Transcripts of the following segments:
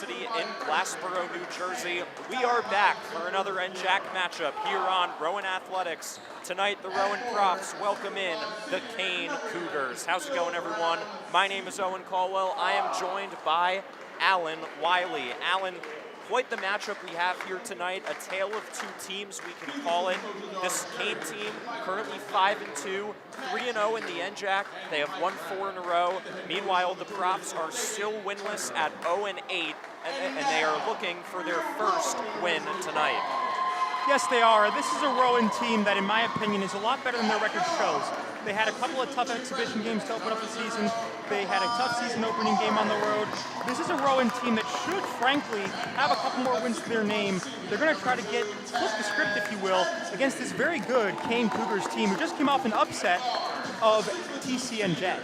University in Glassboro, New Jersey. We are back for another NJAC matchup here on Rowan Athletics. Tonight, the Rowan Profs welcome in the Kean Cougars. How's it going, everyone? My name is Owen Caldwell. I am joined by Alan Wiley. Alan, quite the matchup we have here tonight, a tale of two teams, we can call it. This Kean team, currently 5-2, 3-0 in the NJAC. They have won 4 in a row. Meanwhile, the Profs are still winless at 0-8, and they are looking for their first win tonight. Yes, they are. This is a Rowan team that, in my opinion, is a lot better than their record shows. They had a couple of tough exhibition games to open up the season. They had a tough season opening game on the road. This is a Rowan team that should, frankly, have a couple more wins to their name. They're going to try to flip the script, if you will, against this very good Kean Cougars team who just came off an upset of TCNJ.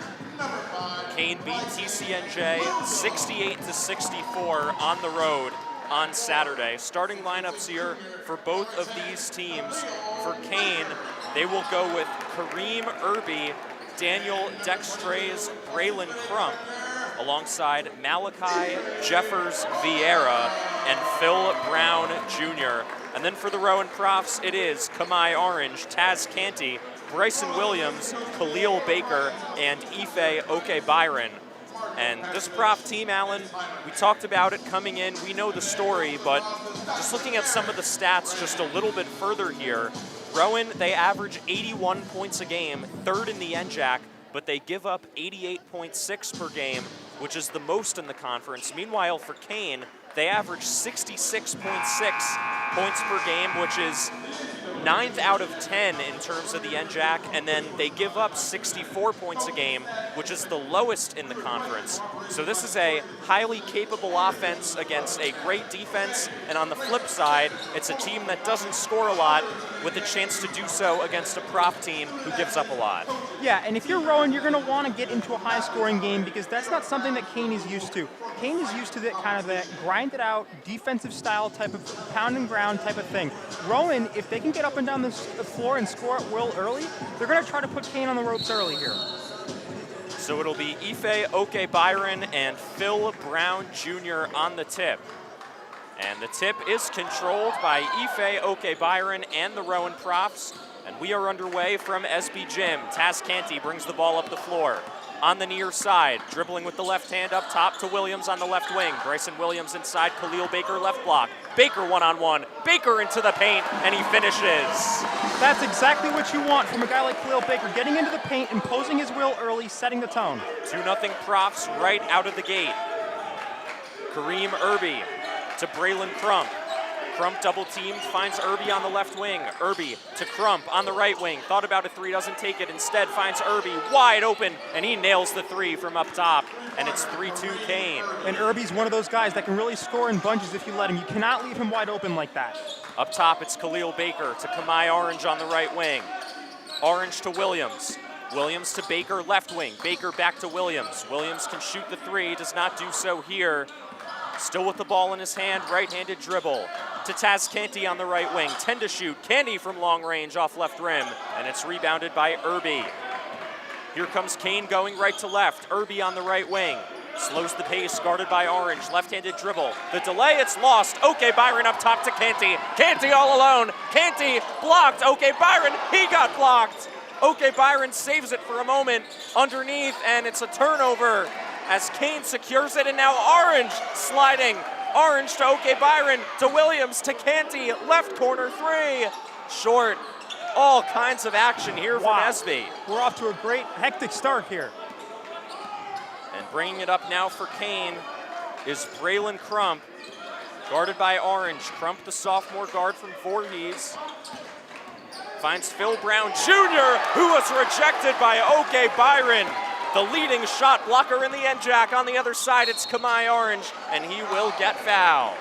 Kean beat TCNJ 68-64 on the road on Saturday. Starting lineups here for both of these teams. For Kean, they will go with Kareem Irby, Daniel Dextrays, Braylon Crump, alongside Malachi Jeffers Vieira and Phil Brown Jr. And then for the Rowan Profs, it is Kamai Orange, Taz Canty, Bryson Williams, Khalil Baker, and Ife Oke Byron. And this Prof team, Alan, we talked about it coming in. We know the story, but just looking at some of the stats just a little bit further here, Rowan, they average 81 points a game, third in the NJAC, but they give up 88.6 per game, which is the most in the conference. Meanwhile, for Kean, they average 66.6 points per game, which is 9th out of 10 in terms of the NJAC, and then they give up 64 points a game, which is the lowest in the conference. So this is a highly capable offense against a great defense, and on the flip side, it's a team that doesn't score a lot with a chance to do so against a Prof team who gives up a lot. Yeah, and if you're Rowan, you're going to want to get into a high-scoring game because that's not something that Kean is used to. Kean is used to that kind of that grinded-out, defensive-style type of pound-and-ground type of thing. Rowan, if they can get up and down the floor and score at will early, they're going to try to put Kean on the ropes early here. So it'll be Ife Oke Byron and Phil Brown Jr. on the tip. And the tip is controlled by Ife Oke Byron and the Rowan Profs. And we are underway from SB Gym. Taz Canty brings the ball up the floor. On the near side, dribbling with the left hand up top to Williams on the left wing. Bryson Williams inside, Khalil Baker left block. Baker one-on-one, Baker into the paint, and he finishes. That's exactly what you want from a guy like Khalil Baker, getting into the paint, imposing his will early, setting the tone. 2-0 Profs right out of the gate. Kareem Irby to Braylon Crump. Crump double-teamed, finds Irby on the left wing. Irby to Crump on the right wing. Thought about a three, doesn't take it. Instead finds Irby wide open, and he nails the three from up top. And it's 3-2 Kean. And Irby's one of those guys that can really score in bunches if you let him. You cannot leave him wide open like that. Up top, it's Khalil Baker to Kamai Orange on the right wing. Orange to Williams. Williams to Baker left wing. Baker back to Williams. Williams can shoot the three, does not do so here. Still with the ball in his hand, right-handed dribble. To Taz Canty on the right wing, 10 to shoot. Canty from long range off left rim, and it's rebounded by Irby. Here comes Kean going right to left. Irby on the right wing. Slows the pace, guarded by Orange. Left-handed dribble. The delay, it's lost. Oke Byron up top to Canty. Canty all alone. Canty blocked. Oke Byron, he got blocked. Oke Byron saves it for a moment underneath, and it's a turnover as Kean secures it, and now Orange sliding. Orange to Oke Byron, to Williams, to Canty, left corner three. Short. All kinds of action here from SB. We're off to a great, hectic start here. And bringing it up now for Kean is Braylon Crump, guarded by Orange. Crump, the sophomore guard from Voorhees. Finds Phil Brown Jr., who was rejected by Oke Byron. The leading shot blocker in the NJAC. On the other side, it's Kamai Orange, and he will get fouled.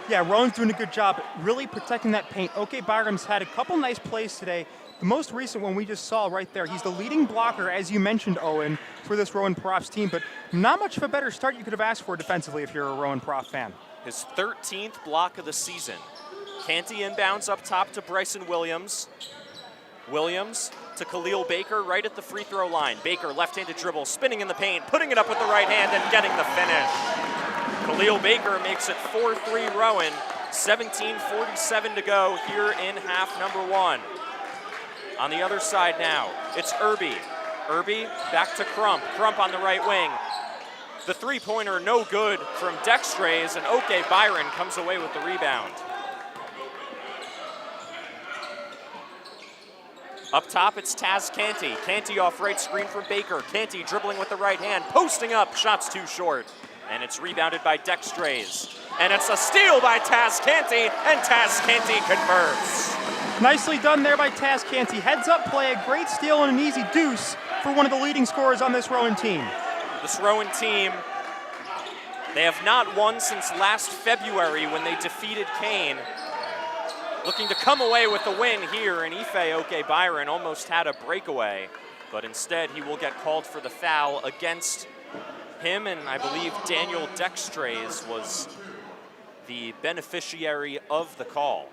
Yeah, Rowan's doing a good job really protecting that paint. Oke Byram's had a couple nice plays today. The most recent one we just saw right there. He's the leading blocker, as you mentioned, Owen, for this Rowan Profs team, but not much of a better start you could have asked for defensively if you're a Rowan Prof fan. His 13th block of the season. Canty inbounds up top to Bryson Williams. Williams to Khalil Baker right at the free throw line. Baker, left-handed dribble, spinning in the paint, putting it up with the right hand and getting the finish. Khalil Baker makes it 4-3 Rowan. 17:47 to go here in half number one. On the other side now, it's Irby. Irby back to Crump. Crump on the right wing. The three-pointer no good from Dextrays, and Oke Byron comes away with the rebound. Up top, it's Taz Canty. Canty off right screen from Baker. Canty dribbling with the right hand, posting up, shots too short. And it's rebounded by Dextrays. And it's a steal by Taz Canty, and Taz Canty converts. Nicely done there by Taz Canty. Heads up play, a great steal and an easy deuce for one of the leading scorers on this Rowan team. This Rowan team, they have not won since last February when they defeated Kean. Looking to come away with the win here, and Ife Oke Byron almost had a breakaway, but instead he will get called for the foul against him, and I believe Daniel Dextrays was the beneficiary of the call.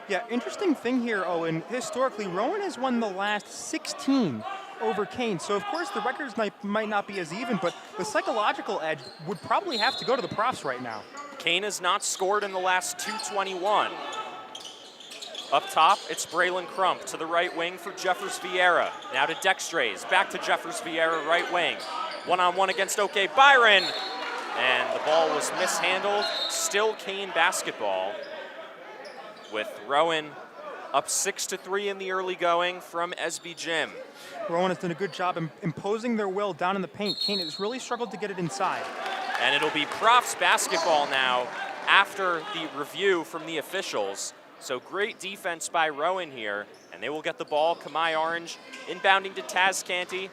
Yeah, interesting thing here, Owen. Historically, Rowan has won the last 16 over Kean. So, of course, the records might not be as even, but the psychological edge would probably have to go to the profs right now. Kean has not scored in the last 2:21. Up top, it's Braylon Crump to the right wing for Jeffers Vieira. Now to Dextrays, back to Jeffers Vieira, right wing. One-on-one against Oke Byron. And the ball was mishandled. Still Kean basketball, with Rowan up 6-3 in the early going from SB Gym. Rowan has done a good job imposing their will down in the paint. Kean has really struggled to get it inside. And it'll be Profs basketball now after the review from the officials. So great defense by Rowan here, and they will get the ball. Kamai Orange inbounding to Taz Canty.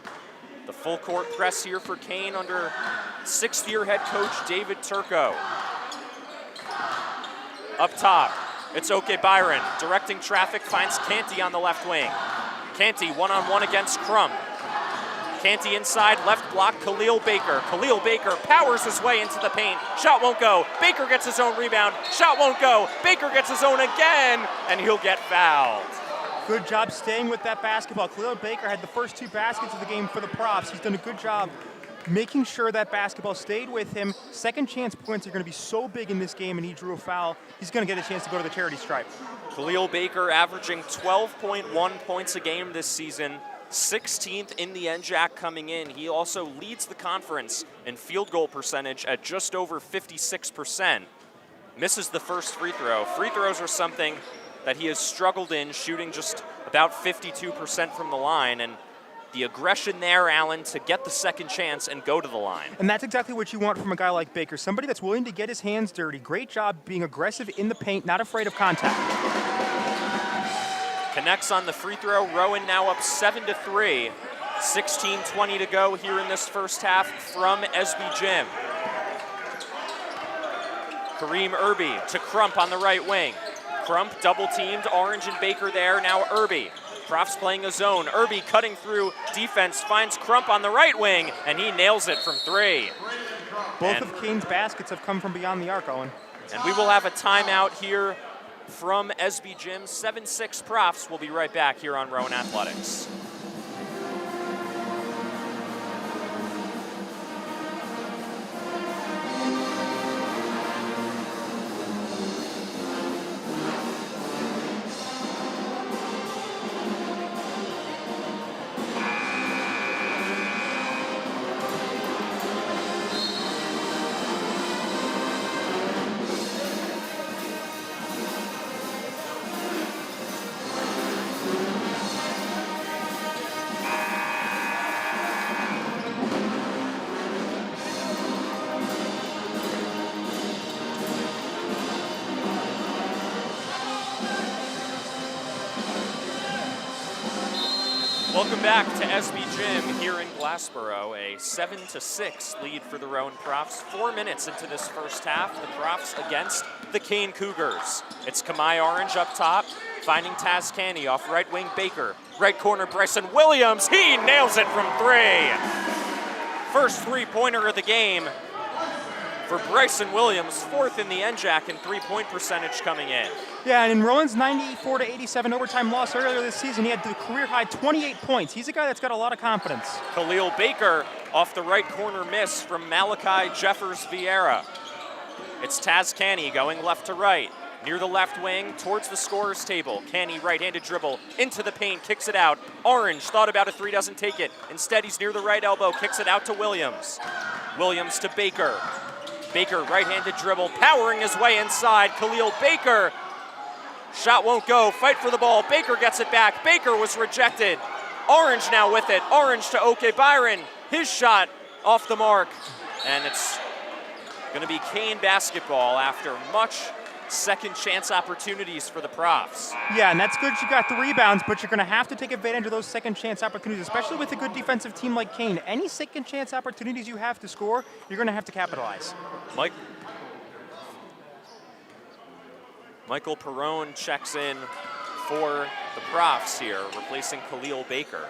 The full court press here for Kean under sixth-year head coach David Turco. Up top, it's Oke Byron directing traffic, finds Canty on the left wing. Canty one-on-one against Crump. Canty inside, left block, Khalil Baker. Khalil Baker powers his way into the paint. Shot won't go. Baker gets his own rebound. Shot won't go. Baker gets his own again, and he'll get fouled. Good job staying with that basketball. Khalil Baker had the first two baskets of the game for the Profs. He's done a good job making sure that basketball stayed with him. Second chance points are going to be so big in this game, and he drew a foul. He's going to get a chance to go to the charity stripe. Khalil Baker averaging 12.1 points a game this season, 16th in the NJAC coming in. He also leads the conference in field goal percentage at just over 56%. Misses the first free throw. Free throws are something that he has struggled in, shooting just about 52% from the line. And the aggression there, Allen, to get the second chance and go to the line. And that's exactly what you want from a guy like Baker, somebody that's willing to get his hands dirty. Great job being aggressive in the paint, not afraid of contact. Connects on the free throw. Rowan now up 7-3. 16:20 to go here in this first half from SB Gym. Kareem Irby to Crump on the right wing. Crump double teamed, Orange and Baker there, now Irby. Profs playing a zone. Irby cutting through defense, finds Crump on the right wing, and he nails it from three. Both of Kean's baskets have come from beyond the arc, Owen. And we will have a timeout here from SB Gym. 7-6 Profs. We'll be right back here on Rowan Athletics. Welcome back to SB Gym here in Glassboro. A 7-6 lead for the Rowan Profs. 4 minutes into this first half, the Profs against the Kean Cougars. It's Kamai Orange up top, finding Taz Canty off right wing Baker. Right corner Bryson Williams, he nails it from three. First three-pointer of the game for Bryson Williams, fourth in the NJAC in three-point percentage coming in. Yeah, and in Rowan's 94-87 overtime loss earlier this season, he had the career-high 28 points. He's a guy that's got a lot of confidence. Khalil Baker off the right corner miss from Malachi Jeffers Vieira. It's Taz Canny going left to right. Near the left wing, towards the scorer's table. Canny, right-handed dribble, into the paint, kicks it out. Orange thought about a three, doesn't take it. Instead, he's near the right elbow, kicks it out to Williams. Williams to Baker. Baker, right-handed dribble, powering his way inside. Khalil Baker. Shot won't go, fight for the ball. Baker gets it back. Baker was rejected. Orange now with it. Orange to OK Byron. His shot off the mark. And it's going to be Kean basketball after much second chance opportunities for the Profs. Yeah, and that's good you got the rebounds, but you're going to have to take advantage of those second chance opportunities, especially with a good defensive team like Kean. Any second chance opportunities you have to score, you're going to have to capitalize. Michael Perrone checks in for the Profs here, replacing Khalil Baker.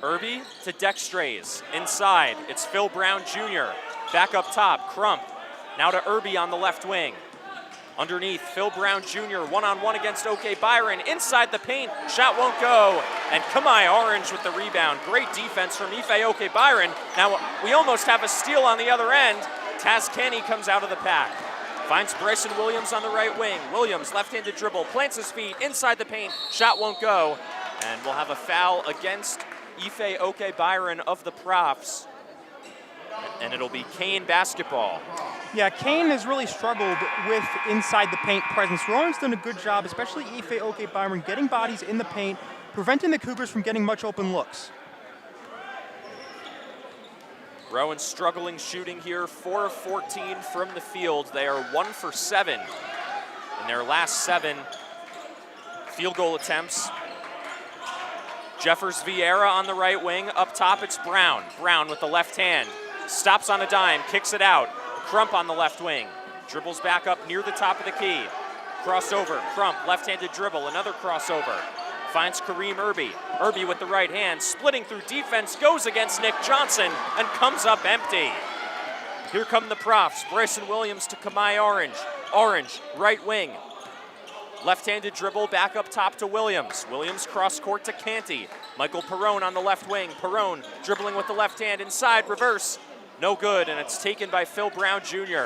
Irby to Dextrays. Inside, it's Phil Brown Jr. Back up top, Crump. Now to Irby on the left wing. Underneath, Phil Brown Jr. one-on-one against OK Byron. Inside the paint, shot won't go. And Kamai Orange with the rebound. Great defense from Ife OK Byron. Now we almost have a steal on the other end. Taz Kenny comes out of the pack. Finds Bryson Williams on the right wing. Williams, left-handed dribble, plants his feet, inside the paint, shot won't go. And we'll have a foul against Ife OK Byron of the Profs. And it'll be Kean basketball. Yeah, Kean has really struggled with inside the paint presence. Rowan's done a good job, especially Ife OK Byron, getting bodies in the paint, preventing the Cougars from getting much open looks. Rowan struggling shooting here, 4 of 14 from the field. They are 1 for 7 in their last 7 field goal attempts. Jeffers Vieira on the right wing. Up top, it's Brown. Brown with the left hand. Stops on a dime, kicks it out. Crump on the left wing. Dribbles back up near the top of the key. Crossover, Crump, left-handed dribble, another crossover. Finds Kareem Irby. Irby with the right hand, splitting through defense, goes against Nick Johnson, and comes up empty. Here come the Profs. Bryson Williams to Kamai Orange. Orange, right wing. Left-handed dribble, back up top to Williams. Williams cross-court to Canty. Michael Perrone on the left wing. Perrone dribbling with the left hand inside, reverse. No good, and it's taken by Phil Brown Jr.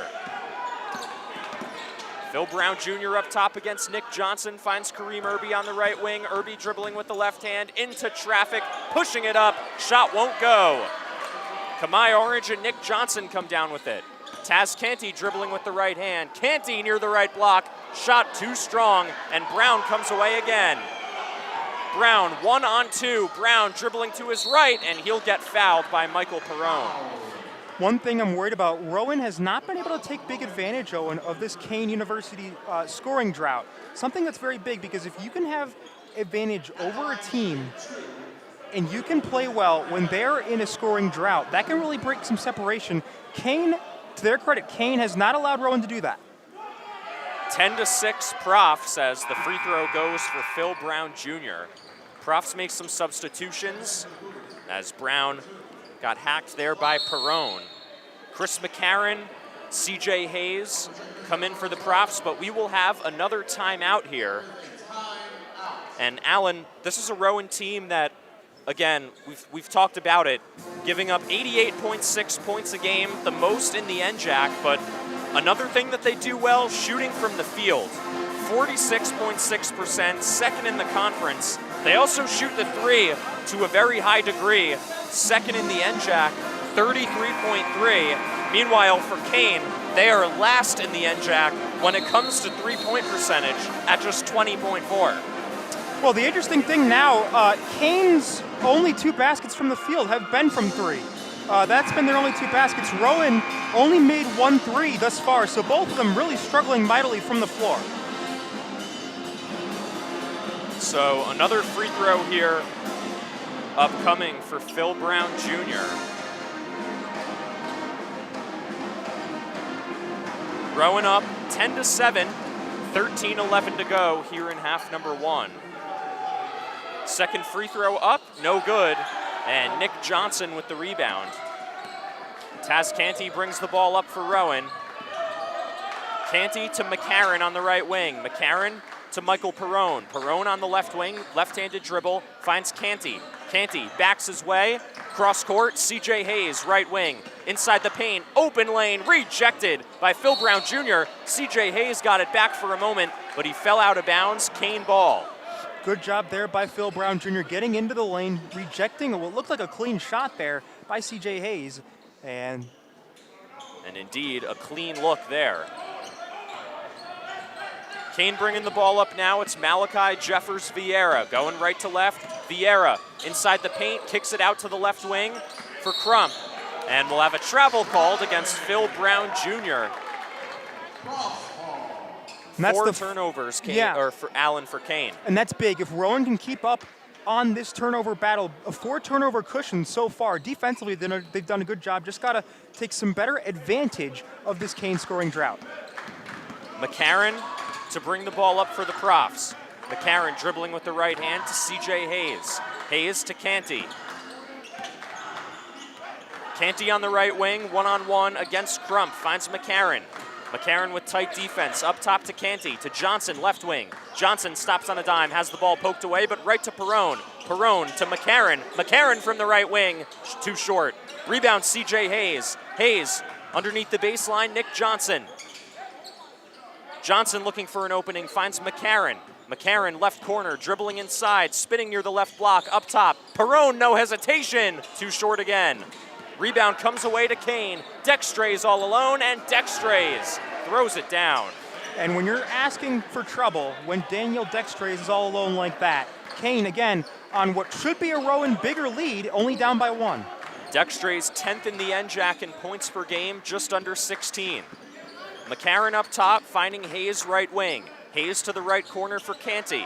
Phil Brown Jr. up top against Nick Johnson, finds Kareem Irby on the right wing. Irby dribbling with the left hand into traffic, pushing it up. Shot won't go. Kamai Orange and Nick Johnson come down with it. Taz Canty dribbling with the right hand. Canty near the right block. Shot too strong, and Brown comes away again. Brown 1-on-2. Brown dribbling to his right, and he'll get fouled by Michael Perrone. One thing I'm worried about, Rowan has not been able to take big advantage, Owen, of this Kean University scoring drought. Something that's very big, because if you can have advantage over a team and you can play well when they're in a scoring drought, that can really break some separation. Kean, to their credit, Kean has not allowed Rowan to do that. 10-6 Profs as the free throw goes for Phil Brown Jr. Profs make some substitutions as Brown got hacked there by Perrone. Chris McCarron, CJ Hayes come in for the Profs, but we will have another timeout here. And Alan, this is a Rowan team that, again, we've talked about it, giving up 88.6 points a game, the most in the NJAC, but another thing that they do well, shooting from the field. 46.6%, second in the conference. They also shoot the three to a very high degree, second in the NJAC, 33.3. Meanwhile, for Kean, they are last in the NJAC when it comes to three-point percentage at just 20.4. Well, the interesting thing now, Kean's only 2 baskets from the field have been from 3. That's been their only 2 baskets. Rowan only made 1 3 thus far, so both of them really struggling mightily from the floor. So another free throw here upcoming for Phil Brown Jr. Rowan up 10-7, 13-11 to go here in half number 1. Second free throw up, no good, and Nick Johnson with the rebound. Taz Canty brings the ball up for Rowan. Canty to McCarron on the right wing. McCarron to Michael Perrone. Perrone on the left wing, left-handed dribble, finds Canty. Canty backs his way, Cross court, CJ Hayes, right wing. Inside the paint, open lane, rejected by Phil Brown Jr. CJ Hayes got it back for a moment, but he fell out of bounds. Kean ball. Good job there by Phil Brown Jr. getting into the lane, rejecting what looked like a clean shot there by CJ Hayes. And indeed, a clean look there. Kean bringing the ball up now. It's Malachi Jeffers Vieira going right to left. Vieira inside the paint, kicks it out to the left wing for Crump. And we'll have a travel called against Phil Brown Jr. Four turnovers, or for Allen for Kean. And that's big. If Rowan can keep up on this turnover battle, a 4 turnover cushion so far. Defensively, they've done a good job. Just got to take some better advantage of this Kean scoring drought. McCarron to bring the ball up for the Profs. McCarron dribbling with the right hand to CJ Hayes. Hayes to Canty. Canty on the right wing, one-on-one against Crump. Finds McCarron. McCarron with tight defense. Up top to Canty, to Johnson, left wing. Johnson stops on a dime, has the ball poked away, but right to Perrone. Perrone to McCarron. McCarron from the right wing, too short. Rebound CJ Hayes. Hayes underneath the baseline, Nick Johnson. Johnson looking for an opening, finds McCarron. McCarron left corner, dribbling inside, spinning near the left block, up top. Perrone, no hesitation, too short again. Rebound comes away to Kean. Dextrays all alone, and Dextrays throws it down. And when you're asking for trouble, when Daniel Dextrays is all alone like that, Kean, again, on what should be a Rowan bigger lead, only down by 1. Dextrays 10th in the NJAC in points per game, just under 16. McCarron up top, finding Hayes right wing. Hayes to the right corner for Canty.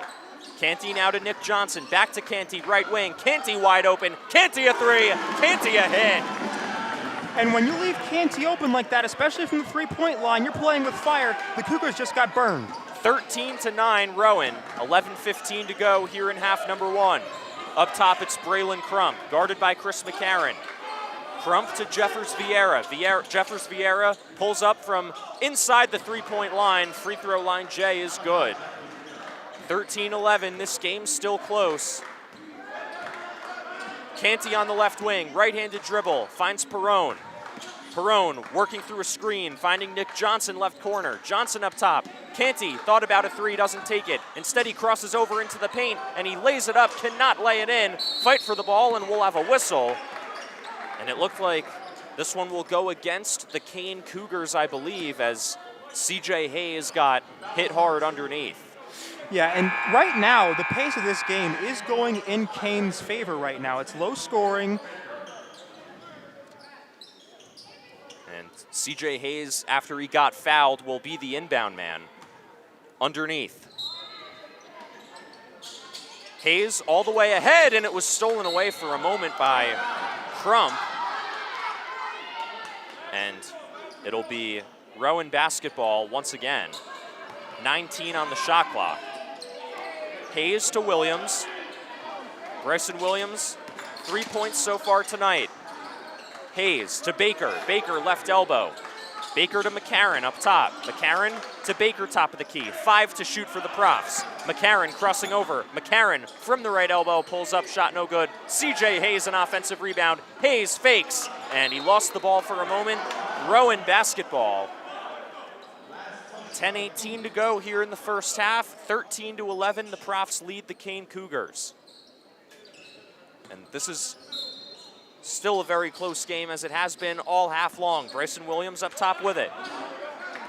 Canty now to Nick Johnson, back to Canty, right wing. Canty wide open, Canty a 3, Canty a hit. And when you leave Canty open like that, especially from the three-point line, you're playing with fire. The Cougars just got burned. 13-9 Rowan, 11:15 to go here in half number 1. Up top, it's Braylon Crump, guarded by Chris McCarron. Crump to Jeffers Vieira. Jeffers Vieira pulls up from inside the three-point line. Free throw line J is good. 13-11, this game's still close. Canty on the left wing, right-handed dribble, finds Perrone. Perrone working through a screen, finding Nick Johnson left corner. Johnson up top. Canty thought about a 3, doesn't take it. Instead, he crosses over into the paint, and he lays it up, cannot lay it in. Fight for the ball, and we'll have a whistle. And it looked like this one will go against the Kean Cougars, I believe, as CJ Hayes got hit hard underneath. Yeah, and right now, the pace of this game is going in Kean's favor right now. It's low scoring. And CJ Hayes, after he got fouled, will be the inbound man underneath. Hayes all the way ahead, and it was stolen away for a moment by Crump. And it'll be Rowan basketball once again. 19 on the shot clock. Hayes to Williams. Bryson Williams, 3 points so far tonight. Hayes to Baker. Baker left elbow. Baker to McCarron up top. McCarron to Baker, top of the key. 5 to shoot for the Profs. McCarron crossing over. McCarron from the right elbow pulls up, shot no good. CJ Hayes an offensive rebound. Hayes fakes, and he lost the ball for a moment. Rowan basketball. 10:18 to go here in the first half. 13-11, the Profs lead the Kean Cougars. And this is still a very close game, as it has been all half long. Bryson Williams up top with it.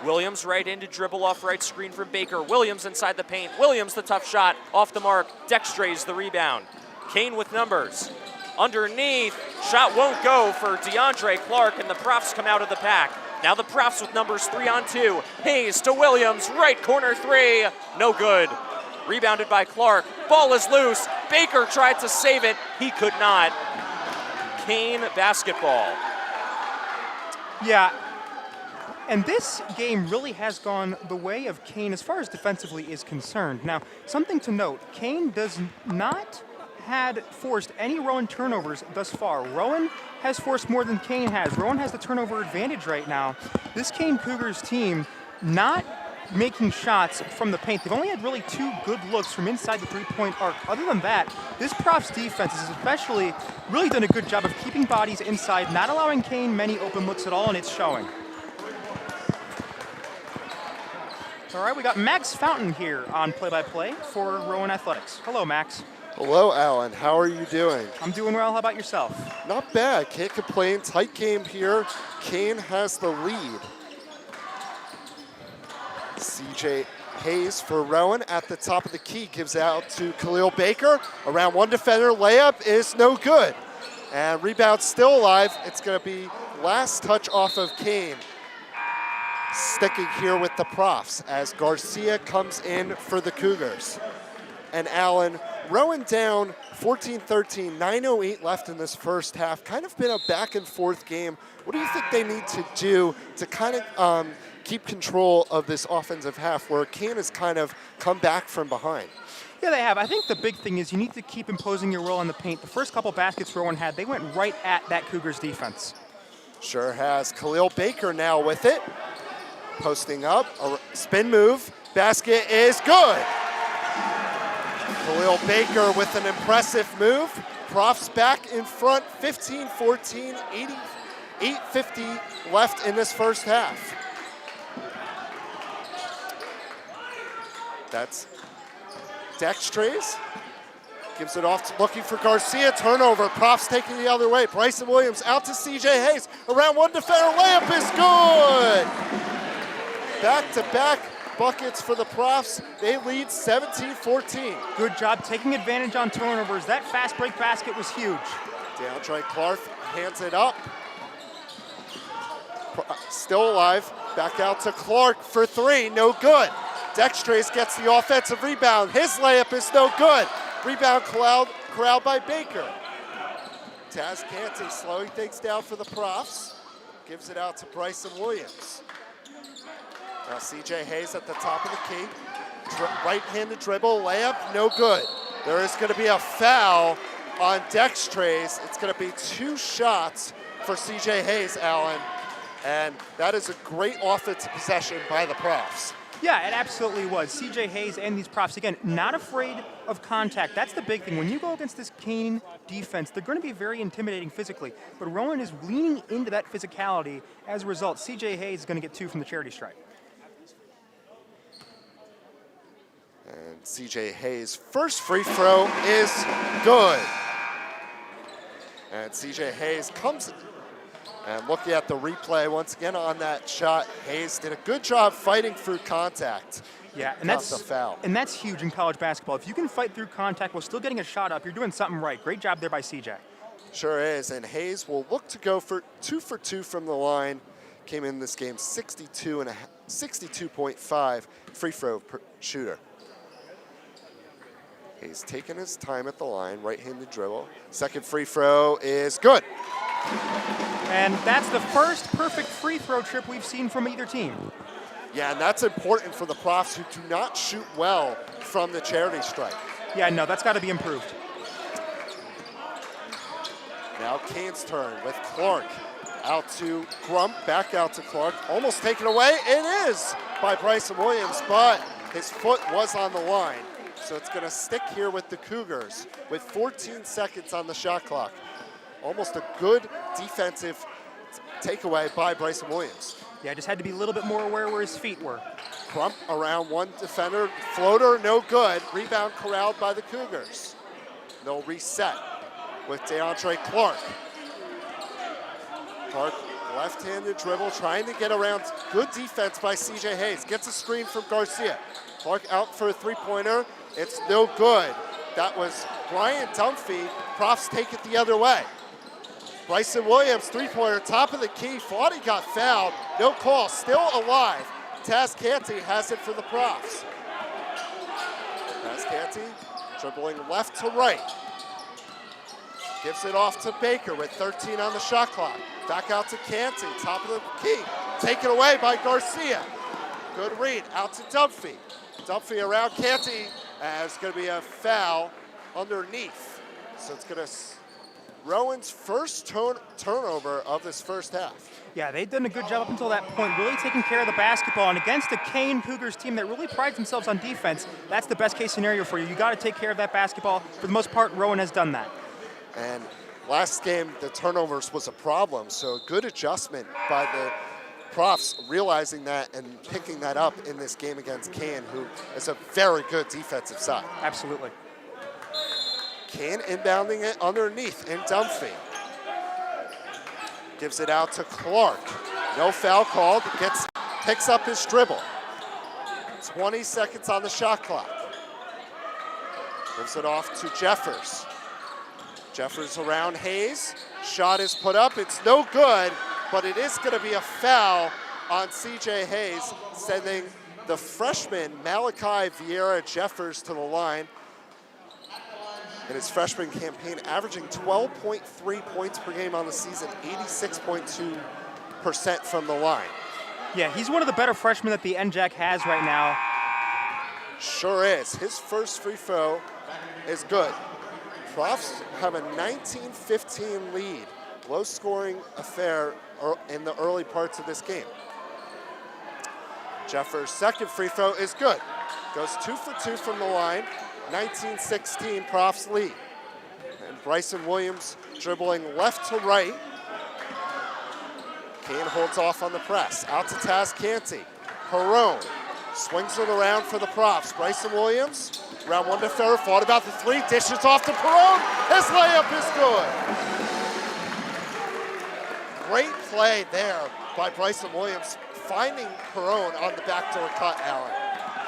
Williams right in to dribble off right screen from Baker. Williams inside the paint. Williams the tough shot, off the mark. Dextrays the rebound. Kean with numbers. Underneath, shot won't go for DeAndre Clark, and the Profs come out of the pack. Now the Profs with numbers 3-on-2. Hayes to Williams, right corner 3, no good. Rebounded by Clark, ball is loose. Baker tried to save it, he could not. Kean basketball. Yeah, and this game really has gone the way of Kean as far as defensively is concerned. Now, something to note, Kean does not had forced any Rowan turnovers thus far. Rowan has forced more than Kean has. Rowan has the turnover advantage right now. This Kean Cougars team not making shots from the paint. They've only had really 2 good looks from inside the three-point arc. Other than that, this Profs defense has especially really done a good job of keeping bodies inside, not allowing Kean many open looks at all, and it's showing. All right, we got Max Fountain here on play-by-play for Rowan Athletics. Hello, Max. Hello, Alan. How are you doing? I'm doing well. How about yourself? Not bad. Can't complain. Tight game here. Kean has the lead. CJ Hayes for Rowan at the top of the key. Gives out to Khalil Baker. Around one defender. Layup is no good. And rebound still alive. It's going to be last touch off of Kean. Sticking here with the Profs as Garcia comes in for the Cougars. And Alan, Rowan down 14-13, 9:08 left in this first half. Kind of been a back and forth game. What do you think they need to do to kind of keep control of this offensive half where Kean has kind of come back from behind? Yeah, they have. I think the big thing is you need to keep imposing your will on the paint. The first couple baskets Rowan had, they went right at that Cougars defense. Sure has. Khalil Baker now with it. Posting up, a spin move. Basket is good. Khalil Baker with an impressive move. Profs back in front, 15-14, 8:50 left in this first half. That's Dextrays. Gives it off, looking for Garcia. Turnover. Profs taking the other way. Bryson Williams out to CJ Hayes. Around one defender. Layup is good. Back-to-back buckets for the Profs. They lead 17-14. Good job taking advantage on turnovers. That fast break basket was huge. DeAndre Clark hands it up. Still alive. Back out to Clark for 3. No good. Dextrace gets the offensive rebound. His layup is no good. Rebound corralled by Baker. Taz Canty slowing things down for the Profs. Gives it out to Bryson Williams. Now CJ Hayes at the top of the key. Right-handed dribble, layup, no good. There is going to be a foul on Dextrace. It's going to be 2 shots for CJ Hayes, Alan. And that is a great offensive possession by the Profs. Yeah, it absolutely was. CJ Hayes and these Profs, again, not afraid of contact. That's the big thing. When you go against this Kean defense, they're going to be very intimidating physically. But Rowan is leaning into that physicality. As a result, CJ Hayes is going to get 2 from the charity stripe. And CJ Hayes' first free throw is good. And CJ Hayes comes, and looking at the replay once again on that shot, Hayes did a good job fighting through contact. Yeah, and that's a foul. And that's huge in college basketball. If you can fight through contact while still getting a shot up, you're doing something right. Great job there by CJ. Sure is, and Hayes will look to go for 2 for 2 from the line. Came in this game 62.5 free throw per shooter. Hayes taking his time at the line, right-handed dribble. Second free throw is good. And that's the first perfect free throw trip we've seen from either team. Yeah, and that's important for the Profs who do not shoot well from the charity stripe. Yeah, no, that's got to be improved. Now Kean's turn with Clark. Out to Grump, back out to Clark. Almost taken away. It is by Bryson Williams, but his foot was on the line. So it's going to stick here with the Cougars with 14 seconds on the shot clock. Almost a good defensive takeaway by Bryson Williams. Yeah, just had to be a little bit more aware where his feet were. Crump around one defender. Floater, no good. Rebound corralled by the Cougars. They'll reset with DeAndre Clark. Clark, left-handed dribble, trying to get around. Good defense by CJ Hayes. Gets a screen from Garcia. Clark out for a three-pointer. It's no good. That was Brian Dunphy. Profs take it the other way. Bryson Williams, three-pointer, top of the key. Thought he got fouled. No call, still alive. Taz Canty has it for the Profs. Taz Canty dribbling left to right. Gives it off to Baker with 13 on the shot clock. Back out to Canty, top of the key. Taken away by Garcia. Good read, out to Dunphy. Dunphy around Canty, and it's going to be a foul underneath. So it's going to Rowan's first turnover of this first half. Yeah, they've done a good job up until that point, really taking care of the basketball. And against a Kean Cougars team that really prides themselves on defense, that's the best case scenario for you. You got to take care of that basketball. For the most part, Rowan has done that. And last game, the turnovers was a problem, so good adjustment by the Profs realizing that and picking that up in this game against Kean, who is a very good defensive side. Absolutely. Kean inbounding it underneath in Dunphy. Gives it out to Clark. No foul called, picks up his dribble. 20 seconds on the shot clock. Gives it off to Jeffers. Jeffers around Hayes. Shot is put up, it's no good, but it is gonna be a foul on CJ Hayes, sending the freshman Malachi Vieira Jeffers to the line. In his freshman campaign, averaging 12.3 points per game on the season, 86.2% from the line. Yeah, he's one of the better freshmen that the NJAC has right now. Sure is. His first free throw is good. Profs have a 19-15 lead. Low-scoring affair in the early parts of this game. Jeffers' second free throw is good. Goes 2 for 2 from the line. 19-16 Profs lead. And Bryson Williams dribbling left to right. Kean holds off on the press. Out to Taz Canty. Perone swings it around for the Profs. Bryson Williams, round one defender, fought about the three, dishes off to Perone. His layup is good. Great play there by Bryson Williams, finding Perone on the backdoor cut, Allen.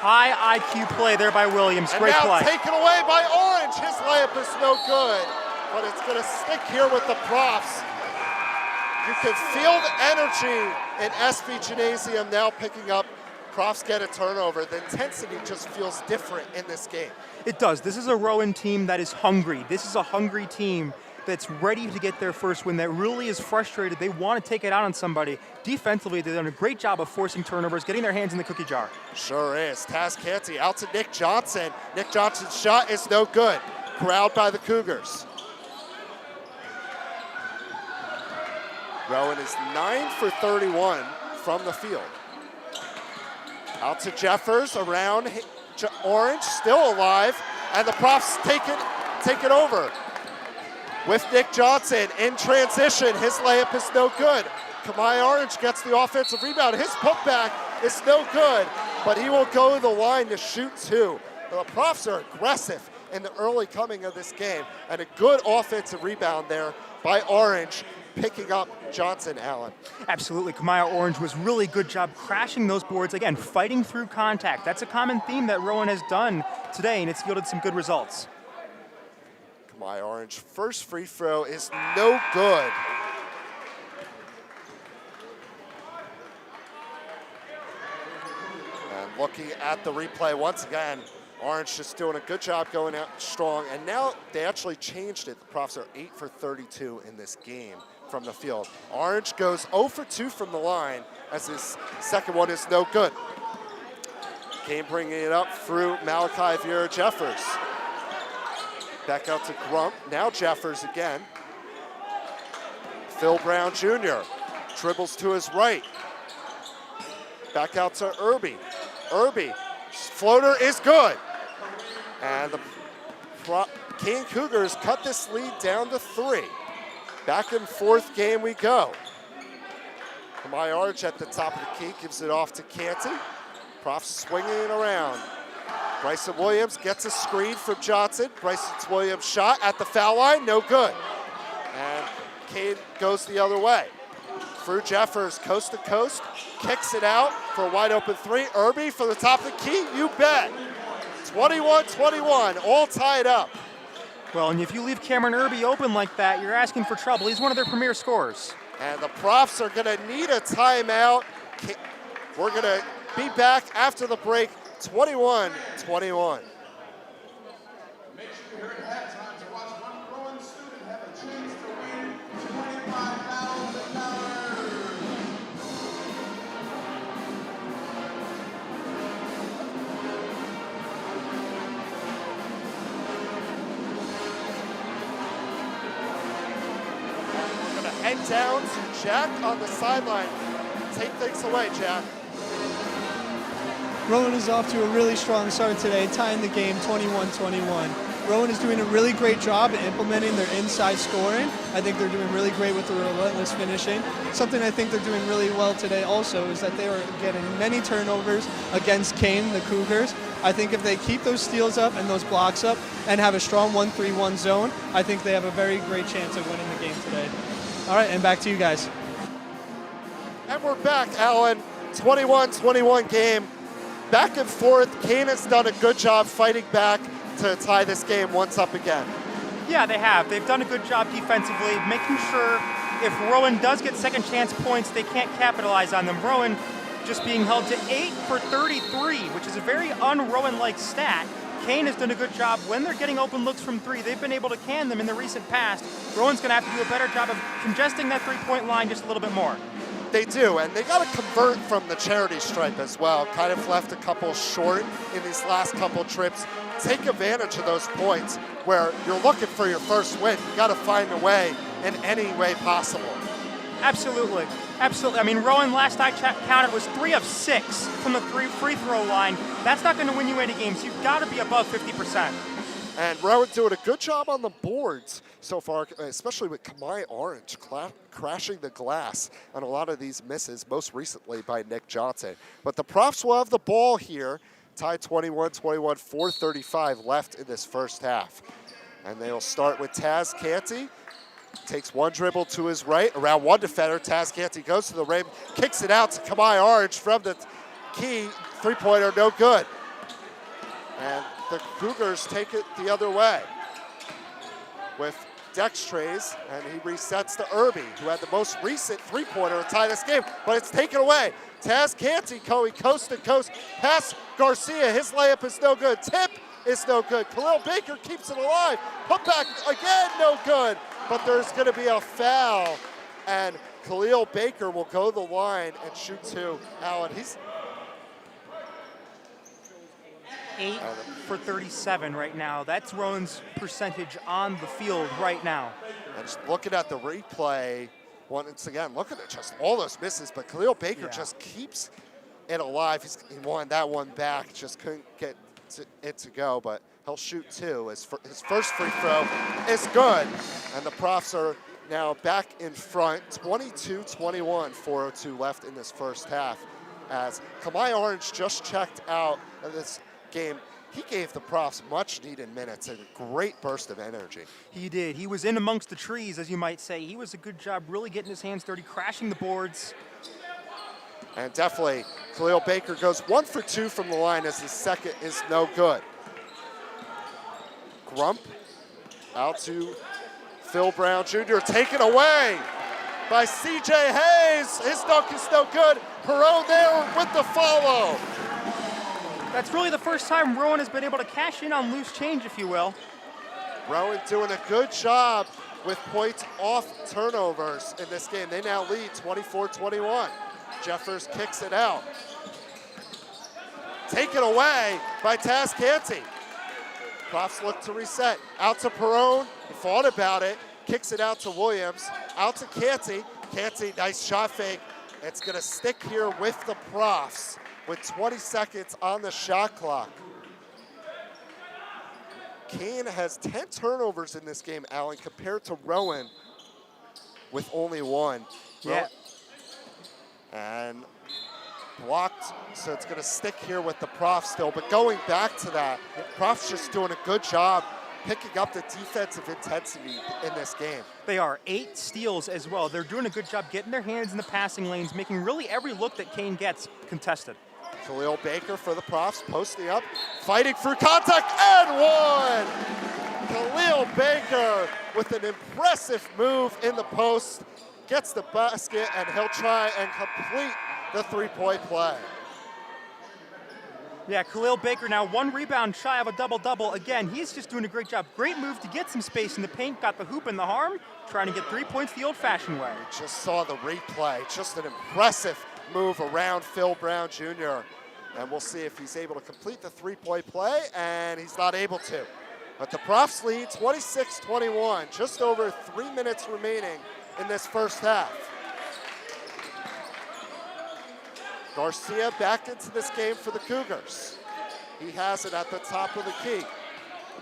High IQ play there by Williams. Great and now play. Taken away by Orange. His layup is no good, but it's going to stick here with the Profs. You can feel the energy in SB Gymnasium now picking up. Profs get a turnover. The intensity just feels different in this game. It does. This is a Rowan team that is hungry. This is a hungry team that's ready to get their first win, that really is frustrated. They want to take it out on somebody. Defensively, they've done a great job of forcing turnovers, getting their hands in the cookie jar. Sure is. Taz Canty out to Nick Johnson. Nick Johnson's shot is no good. Corralled by the Cougars. Rowan is 9 for 31 from the field. Out to Jeffers, around Orange, still alive, and the Profs take it over. With Nick Johnson in transition, his layup is no good. Kamai Orange gets the offensive rebound. His putback is no good, but he will go to the line to shoot two. The Profs are aggressive in the early coming of this game, and a good offensive rebound there by Orange, picking up Johnson, Allen. Absolutely. Kamaya Orange was really good job crashing those boards. Again, fighting through contact. That's a common theme that Rowan has done today, and it's yielded some good results. Kamaya Orange, first free throw is no good. And looking at the replay once again, Orange just doing a good job going out strong, and now they actually changed it. The Profs are 8 for 32 in this game from the field. Orange goes 0 for 2 from the line, as his second one is no good. Kean bringing it up through Malachi Vieira Jeffers. Back out to Grump, now Jeffers again. Phil Brown Jr. dribbles to his right. Back out to Irby. Irby, floater is good. And the Kean Cougars cut this lead down to 3. Back in fourth game we go. Kamai Orange at the top of the key, gives it off to Canty. Profs swinging it around. Bryson Williams gets a screen from Johnson. Bryson Williams shot at the foul line, no good. And Kean goes the other way. Through Jeffers, coast to coast, kicks it out for a wide open three. Irby for the top of the key, you bet. 21-21, all tied up. Well, and if you leave Cameron Irby open like that, you're asking for trouble. He's one of their premier scorers. And the Profs are gonna need a timeout. We're gonna be back after the break, 21-21. Make sure you're here at halftime to watch one Rowan student have a chance to win $25,000. We're going to head line down to Jack on the sideline. Take things away, Jack. Rowan is off to a really strong start today, tying the game 21-21. Rowan is doing a really great job at implementing their inside scoring. I think they're doing really great with the relentless finishing. Something I think they're doing really well today also is that they are getting many turnovers against Kean, the Cougars. I think if they keep those steals up and those blocks up and have a strong 1-3-1 zone, I think they have a very great chance of winning the game today. All right, and back to you guys. And we're back, Alan. 21-21 game. Back and forth. Kean has done a good job fighting back to tie this game once up again. Yeah, they have. They've done a good job defensively, making sure if Rowan does get second chance points, they can't capitalize on them. Rowan just being held to 8 for 33, which is a very un-Rowan-like stat. Kean has done a good job when they're getting open looks from 3. They've been able to can them in the recent past. Rowan's going to have to do a better job of congesting that three-point line just a little bit more. They do, and they got to convert from the charity stripe as well. Kind of left a couple short in these last couple trips. Take advantage of those points where you're looking for your first win. You got to find a way in any way possible. Absolutely. Absolutely. I mean, Rowan, last I counted, was 3 of 6 from the free throw line. That's not going to win you any games. You've got to be above 50%. And Rowan doing a good job on the boards so far, especially with Kamai Orange crashing the glass on a lot of these misses, most recently by Nick Johnson. But the Profs will have the ball here, tied 21-21, 4:35 left in this first half. And they'll start with Taz Canty. Takes one dribble to his right, around one defender. Taz Canty goes to the rim, kicks it out to Kamai Orange from the key. Three-pointer, no good. And the Cougars take it the other way with Dextrays, and he resets to Irby, who had the most recent three-pointer to tie this game, but it's taken away. Taz Canty going coast to coast, past Garcia. His layup is no good. Tip is no good. Khalil Baker keeps it alive. Put back again, no good. But there's going to be a foul, and Khalil Baker will go to the line and shoot 2. Alan, he's 8 for 37 right now. That's Rowan's percentage on the field right now. And just looking at the replay, once again, look at it, just all those misses, but Khalil Baker just keeps it alive. He won that one back, just couldn't get it to go, but he'll shoot 2. His first free throw is good, and the Profs are now back in front, 22-21, 4:02 left in this first half, as Kamai Orange just checked out of this game. He gave the Profs much needed minutes and a great burst of energy. He did. He was in amongst the trees, as you might say. He was a good job really getting his hands dirty, crashing the boards. And definitely, Khalil Baker goes 1 for 2 from the line as his second is no good. Grump out to Phil Brown Jr. taken away by C.J. Hayes. His dunk is no good. Perot there with the follow. That's really the first time Rowan has been able to cash in on loose change, if you will. Rowan doing a good job with points off turnovers in this game. They now lead 24-21. Jeffers kicks it out. Taken away by Taz Canty. Profs look to reset. Out to Perone. He thought about it. Kicks it out to Williams. Out to Canty. Canty, nice shot fake. It's going to stick here with the Profs with 20 seconds on the shot clock. Kean has 10 turnovers in this game, Alan, compared to Rowan with only 1. Yeah. And blocked, so it's going to stick here with the Profs still. But going back to that, Profs just doing a good job picking up the defensive intensity in this game. They are 8 steals as well. They're doing a good job getting their hands in the passing lanes, making really every look that Kean gets contested. Khalil Baker for the Profs, posting up, fighting through contact, and 1! Khalil Baker with an impressive move in the post, gets the basket, and he'll try and complete the three-point play. Yeah, Khalil Baker now 1 rebound shy of a double-double. Again, he's just doing a great job. Great move to get some space in the paint, got the hoop and the harm, trying to get 3 points the old-fashioned way. Just saw the replay, just an impressive move around Phil Brown Jr. And we'll see if he's able to complete the three-point play, and he's not able to. But the Profs lead 26-21, just over 3 minutes remaining in this first half. Garcia back into this game for the Cougars. He has it at the top of the key.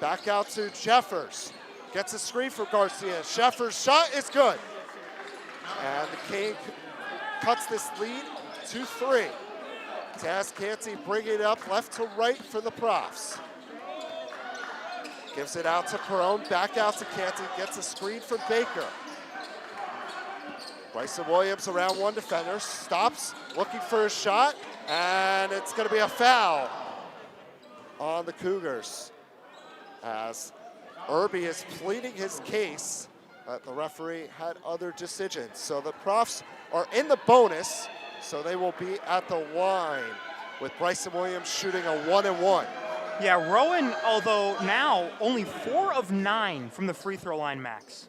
Back out to Jeffers. Gets a screen for Garcia. Sheffer's shot is good. And the Kean cuts this lead to 3. Taz Canty bringing it up left to right for the Profs. Gives it out to Perone, back out to Canty, gets a screen from Baker. Bryson Williams around one defender, stops, looking for a shot, and it's gonna be a foul on the Cougars as Irby is pleading his case. The referee had other decisions. So the Profs are in the bonus, so they will be at the line with Bryson Williams shooting a 1-and-1. Yeah, Rowan, although now only 4 of 9 from the free throw line max.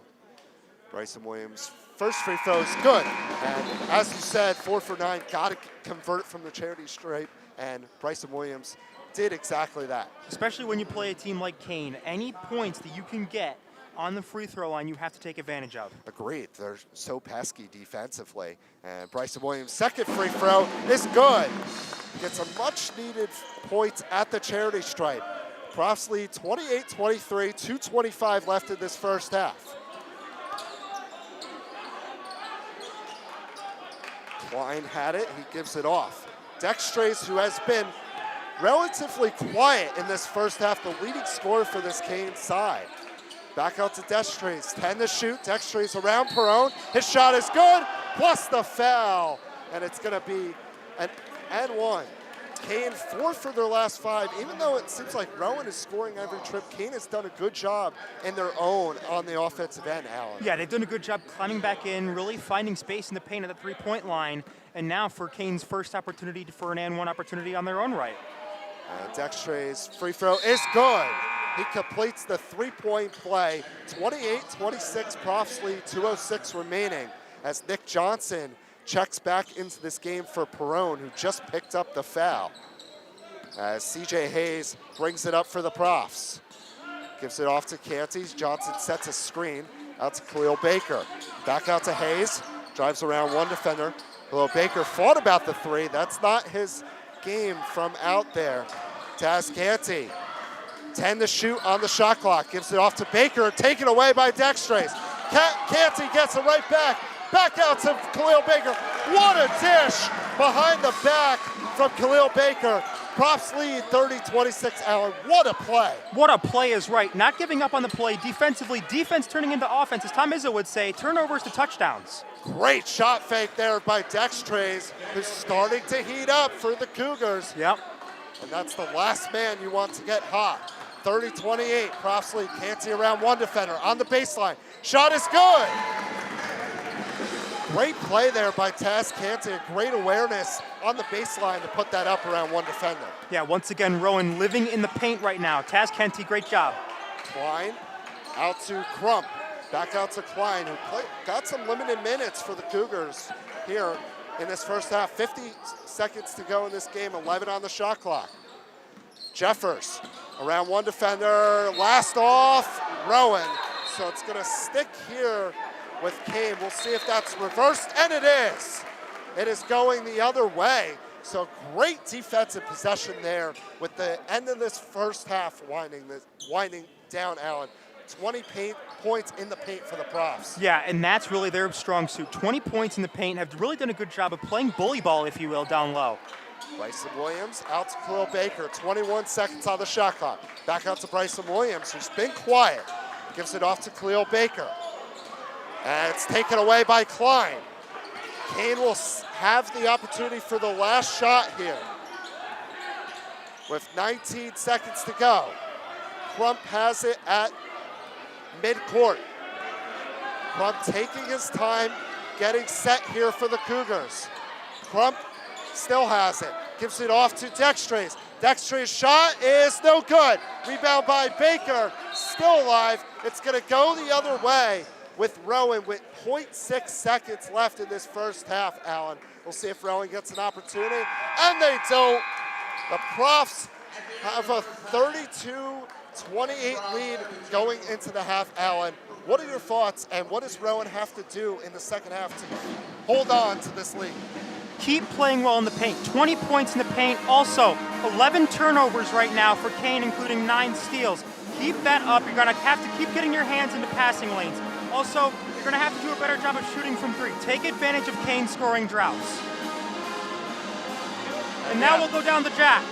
Bryson Williams' first free throw is good. And as you said, 4 for 9, got to convert from the charity stripe, and Bryson Williams did exactly that. Especially when you play a team like Kean, any points that you can get on the free throw line, you have to take advantage of. Agreed, they're so pesky defensively. And Bryson Williams' second free throw is good. Gets a much needed point at the charity stripe. Profs lead 28-23, 2:25 left in this first half. Klein had it, he gives it off. Dextrace, who has been relatively quiet in this first half, the leading scorer for this Kean side. Back out to Dextrace, 10 to shoot, Dextrace around Perone, his shot is good, plus the foul, and it's gonna be an and 1. Kean 4 for their last 5, even though it seems like Rowan is scoring every trip, Kean has done a good job in their own on the offensive end, Alan. Yeah, they've done a good job climbing back in, really finding space in the paint at the three-point line, and now for Kean's first opportunity for an and 1 opportunity on their own right. And Dextra's free throw is good. He completes the three-point play. 28-26, Profs lead, 2:06 remaining as Nick Johnson checks back into this game for Perone, who just picked up the foul. As CJ Hayes brings it up for the Profs. Gives it off to Canty. Johnson sets a screen out to Khalil Baker. Back out to Hayes, drives around one defender. Khalil Baker thought about the 3. That's not his game from out there. Taz Canty, 10 to shoot on the shot clock. Gives it off to Baker, taken away by Dextrace. Canty gets it right back. Back out to Khalil Baker. What a dish behind the back from Khalil Baker. Profs lead 30-26, Allen. What a play. What a play is right. Not giving up on the play defensively. Defense turning into offense. As Tom Izzo would say, turnovers to touchdowns. Great shot fake there by Dextrace, who's starting to heat up for the Cougars. Yep. And that's the last man you want to get hot. 30-28, Profs lead. Canty around one defender on the baseline. Shot is good. Great play there by Taz Canty. Great awareness on the baseline to put that up around one defender. Yeah, once again, Rowan living in the paint right now. Taz Canty, great job. Klein out to Crump. Back out to Klein, who got some limited minutes for the Cougars here in this first half. 50 seconds to go in this game, 11 on the shot clock. Jeffers around one defender, last off, Rowan. So it's gonna stick here with Kean. We'll see if that's reversed, and it is. It is going the other way. So great defensive possession there with the end of this first half winding down, Allen. 20 points in the paint for the Profs. Yeah, and that's really their strong suit. 20 points in the paint, have really done a good job of playing bully ball, if you will, down low. Bryson Williams out to Khalil Baker, 21 seconds on the shot clock. Back out to Bryson Williams, who's been quiet. Gives it off to Khalil Baker. And it's taken away by Klein. Kean will have the opportunity for the last shot here. With 19 seconds to go. Crump has it at midcourt. Crump taking his time, getting set here for the Cougars. Crump still has it. Gives it off to Dextrace. Dextrace's shot is no good. Rebound by Baker, still alive. It's gonna go the other way with Rowan with 0.6 seconds left in this first half, Allen. We'll see if Rowan gets an opportunity, and they don't. The Profs have a 28 lead going into the half, Alan. What are your thoughts, and what does Rowan have to do in the second half to hold on to this lead? Keep playing well in the paint. 20 points in the paint. Also, 11 turnovers right now for Kean, including 9 steals. Keep that up. You're going to have to keep getting your hands into passing lanes. Also, you're going to have to do a better job of shooting from 3. Take advantage of Kean's scoring droughts. And now we'll go down the jack.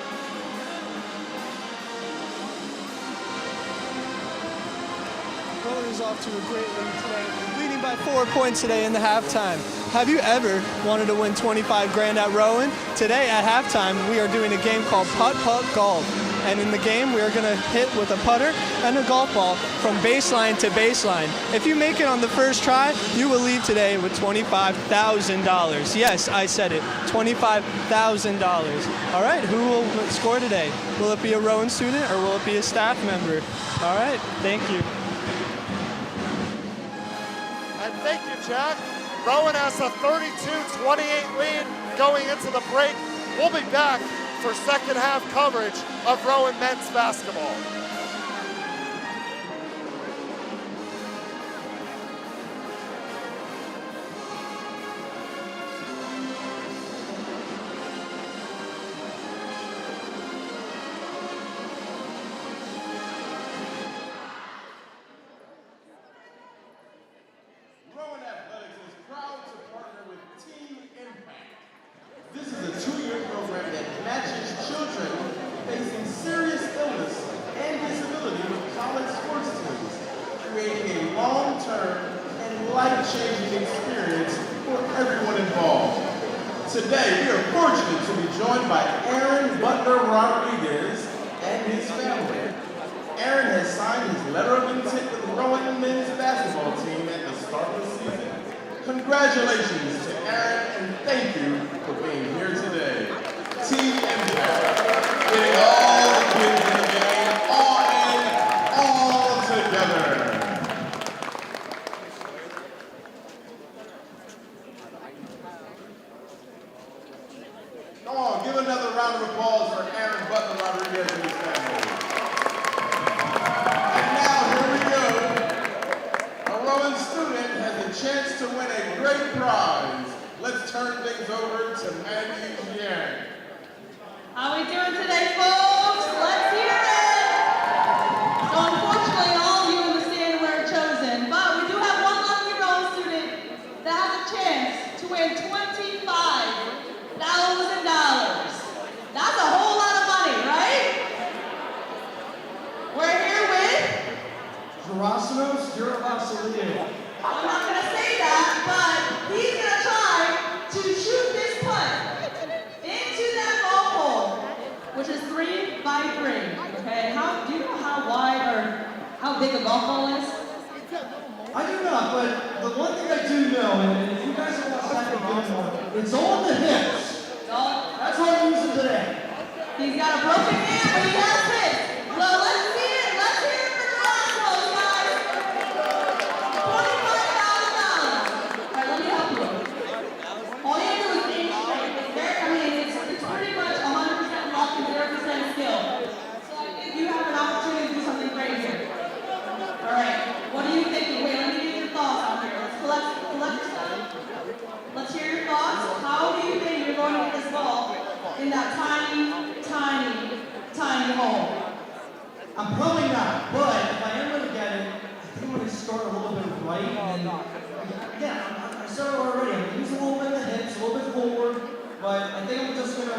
Rowan is off to a great lead today, leading by 4 points today in the halftime. Have you ever wanted to win 25 grand at Rowan? Today at halftime, we are doing a game called Putt-Putt Golf. And in the game, we are going to hit with a putter and a golf ball from baseline to baseline. If you make it on the first try, you will leave today with $25,000. Yes, I said it, $25,000. All right, who will score today? Will it be a Rowan student or will it be a staff member? All right, thank you. And thank you, Jack. Rowan has a 32-28 lead going into the break. We'll be back for second half coverage of Rowan men's basketball. Rowan Athletics is proud to partner with Team Impact. This is a 2-year program that matches children facing serious illness and disability with college sports teams, creating a long-term and life-changing experience for everyone involved. Today, we are fortunate to be joined by Aaron Butler Rodriguez and his family. Aaron has signed his letter of intent with the Rowan men's basketball team at the start of the season. Congratulations to Aaron, and thank you for being here today. Team Impact, getting all the kids in the game, all in, all together. Come on, give another round of applause for Aaron Butler Rodriguez and his family. And now, here we go. A Rowan student has a chance to win a great prize. Let's turn things over to Maggie Kean. How we doing today, folks? Let's hear it! So unfortunately, all of you in the stand were chosen, but we do have one lucky Rowan student that has a chance to win $25,000. That's a whole lot of money, right? We're here with... Gerasimus, you're about to leave. I'm not going to say that, but he's going to try to shoot this putt into that golf hole, which is 3 by 3. Okay, do you know how wide or how big a golf ball is? I do not, but the one thing I do know, and if you guys are outside the game, it's on the hips. That's what I'm using today. He's got a broken hand, but he has hips. Well, let's see it. Let's hear it for Gerasimus, guys. $25,000. All right, let me help you. All you have to do is aim straight. It's pretty much 100% luck and 0% skill. So I think you have an opportunity to do something great here. All right, what are you thinking? Wait, let me get your thoughts out here. Let's collect your stuff. Let's hear your thoughts. How do you think you're going to get this ball in that tiny, tiny, tiny hole? I'm probably not, but if I am going to get it, I think I'm going to start a little bit right, and yeah, I started already. I'm going to use a little bit of the hips, a little bit forward, but I think I'm just going to,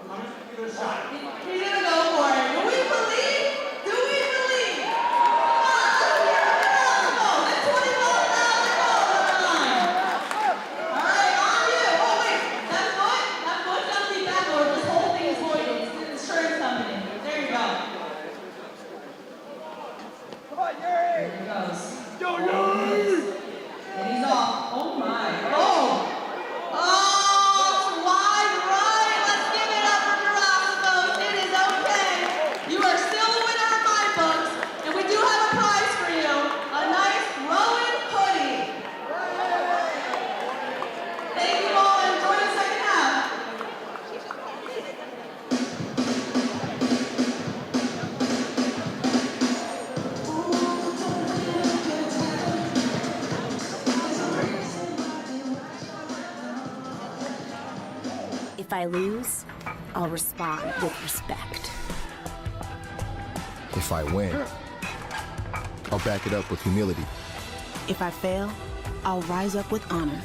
I'm going to give it a shot. He's going to go for it. Do we believe? Do we believe? Come on, let's hear it for Gerasimus. It's $25,000 on the line. All right, on you. Oh, wait, that foot's got to be backward. This whole thing is voided. It's the insurance company. There you go. There he goes. And he's off. Oh, my. Oh! Oh, wide right. Let's give it up for Gerasimus. I lose, I'll respond with respect. If I win, I'll back it up with humility. If I fail, I'll rise up with honor.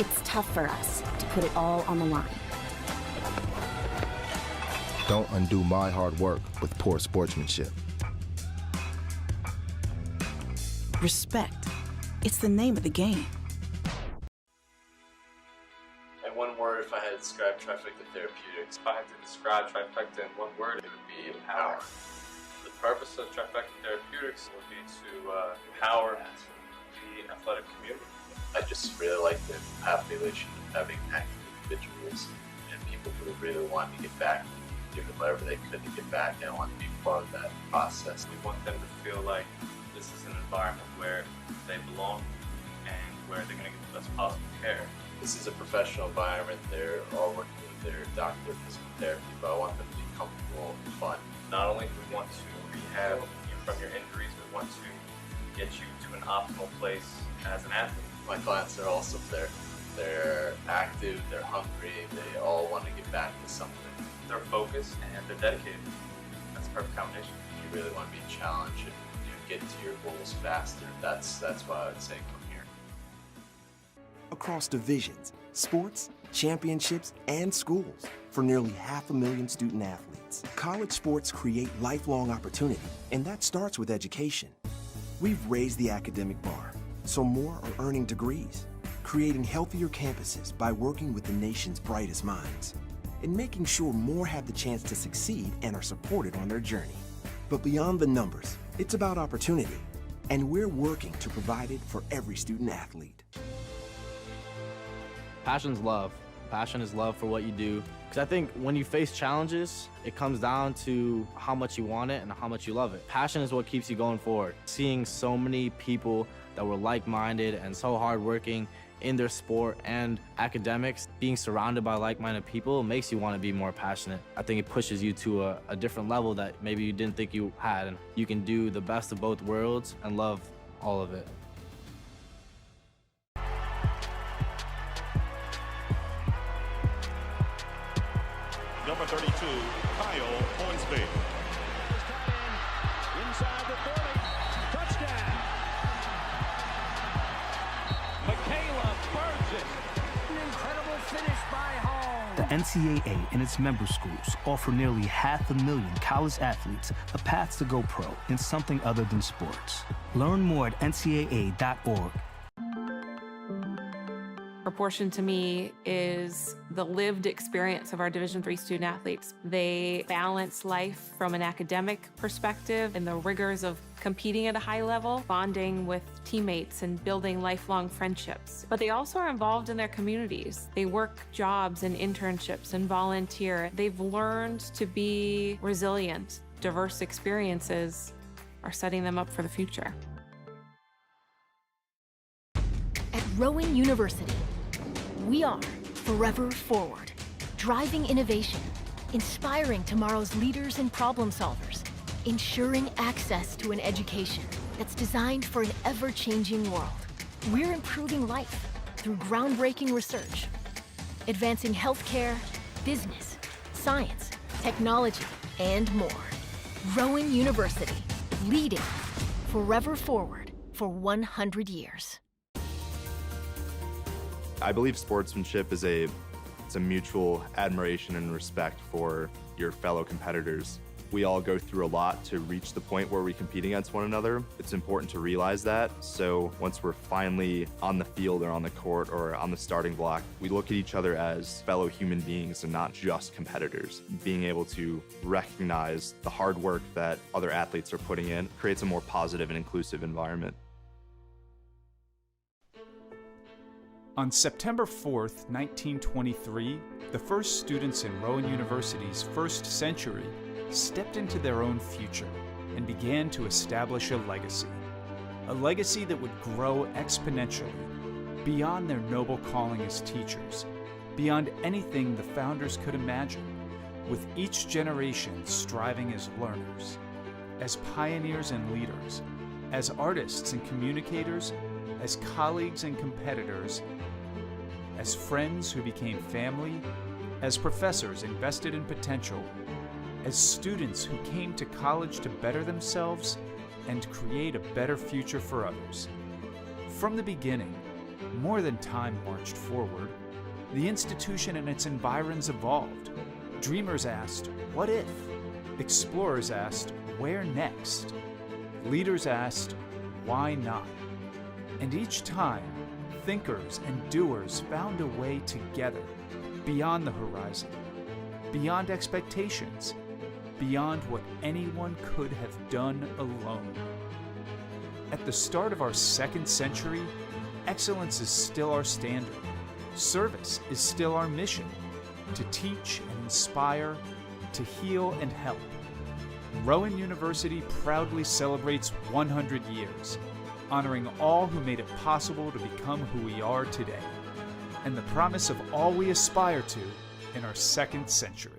It's tough for us to put it all on the line. Don't undo my hard work with poor sportsmanship. Respect. It's the name of the game. In one word, if I had to describe Trifecta Therapeutics, if I had to describe Trifecta in one word, it would be empower. The purpose of Trifecta Therapeutics would be to empower the athletic community. I just really like the population of having active individuals and people who really want to get back, doing whatever they could to get back and want to be part of that process. We want them to feel like this is an environment where they belong and where they're going to get the best possible care. This is a professional environment. They're all working with their doctor of physical therapy, but I want them to be comfortable and fun. Not only do we want to rehab you from your injuries, we want to get you to an optimal place as an athlete. My clients are also there. They're active, they're hungry, they all want to get back to something. They're focused and they're dedicated. That's a perfect combination. You really want to be challenged and get to your goals faster. That's why I would say come here. Across divisions, sports, championships, and schools for nearly 500,000 student athletes. College sports create lifelong opportunity, and that starts with education. We've raised the academic bar, so more are earning degrees, creating healthier campuses by working with the nation's brightest minds, and making sure more have the chance to succeed and are supported on their journey. But beyond the numbers, it's about opportunity, and we're working to provide it for every student athlete. Passion's love. Passion is love for what you do. Because I think when you face challenges, it comes down to how much you want it and how much you love it. Passion is what keeps you going forward. Seeing so many people that were like-minded and so hardworking in their sport and academics, being surrounded by like-minded people makes you want to be more passionate. I think it pushes you to a different level that maybe you didn't think you had. And you can do the best of both worlds and love all of it. Number 32, Kyle Hornsby. Inside the 30, touchdown. Michaela Burgess. An incredible finish by Holmes. The NCAA and its member schools offer nearly 500,000 college athletes a path to go pro in something other than sports. Learn more at ncaa.org. Proportion to me is the lived experience of our Division III student athletes. They balance life from an academic perspective and the rigors of competing at a high level, bonding with teammates and building lifelong friendships. But they also are involved in their communities. They work jobs and internships and volunteer. They've learned to be resilient. Diverse experiences are setting them up for the future. At Rowan University, we are forever forward, driving innovation, inspiring tomorrow's leaders and problem solvers, ensuring access to an education that's designed for an ever-changing world. We're improving life through groundbreaking research, advancing healthcare, business, science, technology, and more. Rowan University, leading forever forward for 100 years. I believe sportsmanship is a mutual admiration and respect for your fellow competitors. We all go through a lot to reach the point where we compete against one another. It's important to realize that. So once we're finally on the field or on the court or on the starting block, we look at each other as fellow human beings and not just competitors. Being able to recognize the hard work that other athletes are putting in creates a more positive and inclusive environment. On September 4th, 1923, the first students in Rowan University's first century stepped into their own future and began to establish a legacy that would grow exponentially beyond their noble calling as teachers, beyond anything the founders could imagine, with each generation striving as learners, as pioneers and leaders, as artists and communicators, as colleagues and competitors, as friends who became family, as professors invested in potential, as students who came to college to better themselves and create a better future for others. From the beginning, more than time marched forward, the institution and its environs evolved. Dreamers asked, what if? Explorers asked, where next? Leaders asked, why not? And each time, thinkers and doers found a way together, beyond the horizon, beyond expectations, beyond what anyone could have done alone. At the start of our second century, excellence is still our standard. Service is still our mission, to teach and inspire, to heal and help. Rowan University proudly celebrates 100 years, honoring all who made it possible to become who we are today, and the promise of all we aspire to in our second century.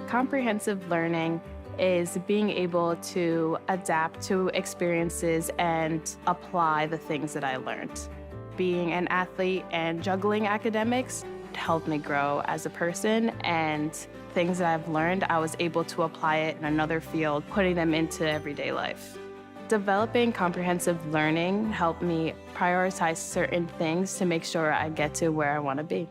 Comprehensive learning is being able to adapt to experiences and apply the things that I learned. Being an athlete and juggling academics helped me grow as a person, and things that I've learned, I was able to apply it in another field, putting them into everyday life. Developing comprehensive learning helped me prioritize certain things to make sure I get to where I want to be.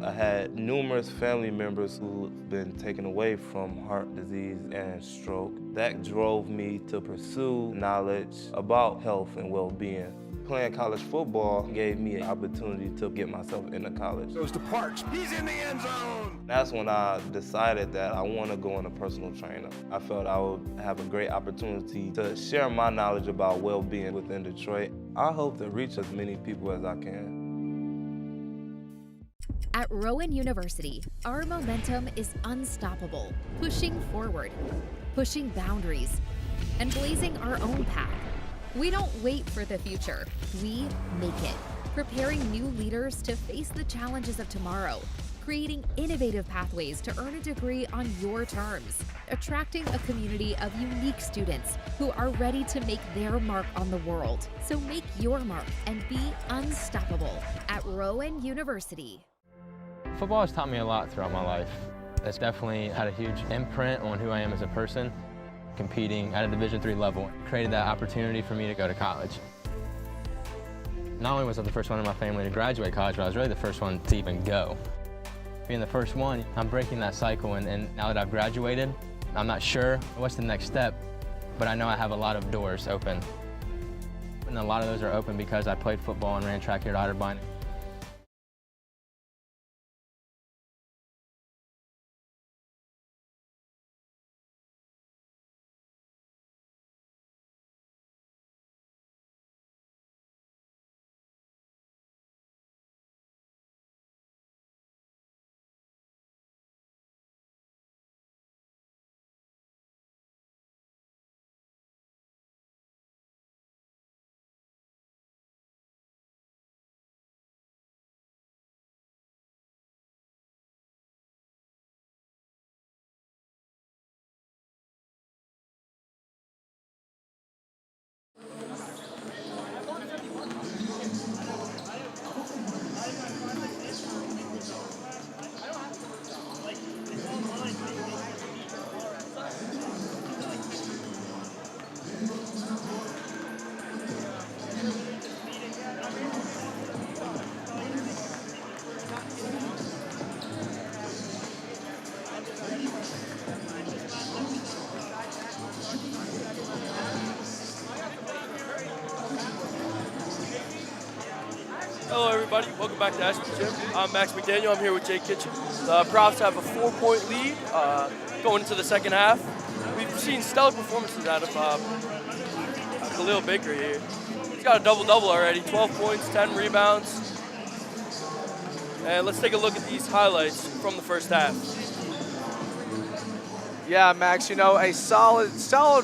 I had numerous family members who've been taken away from heart disease and stroke. That drove me to pursue knowledge about health and well-being. Playing college football gave me an opportunity to get myself into college. Goes to Parks. He's in the end zone. That's when I decided that I want to go into personal trainer. I felt I would have a great opportunity to share my knowledge about well-being within Detroit. I hope to reach as many people as I can. At Rowan University, our momentum is unstoppable, pushing forward, pushing boundaries, and blazing our own path. We don't wait for the future, we make it, preparing new leaders to face the challenges of tomorrow, creating innovative pathways to earn a degree on your terms, attracting a community of unique students who are ready to make their mark on the world. So make your mark and be unstoppable at Rowan University. Football has taught me a lot throughout my life. It's definitely had a huge imprint on who I am as a person. Competing at a Division III level created that opportunity for me to go to college. Not only was I the first one in my family to graduate college, but I was really the first one to even go. Being the first one, I'm breaking that cycle, and now that I've graduated, I'm not sure what's the next step, but I know I have a lot of doors open. And a lot of those are open because I played football and ran track here at Otterbein. Hello everybody, welcome back to Ashby Gym. I'm Max McDaniel, I'm here with Jake Kitchen. The Profs have a 4-point lead going into the second half. We've seen stellar performances out of Khalil Baker here. He's got a double-double already, 12 points, 10 rebounds. And let's take a look at these highlights from the first half. Yeah, Max, you know, a solid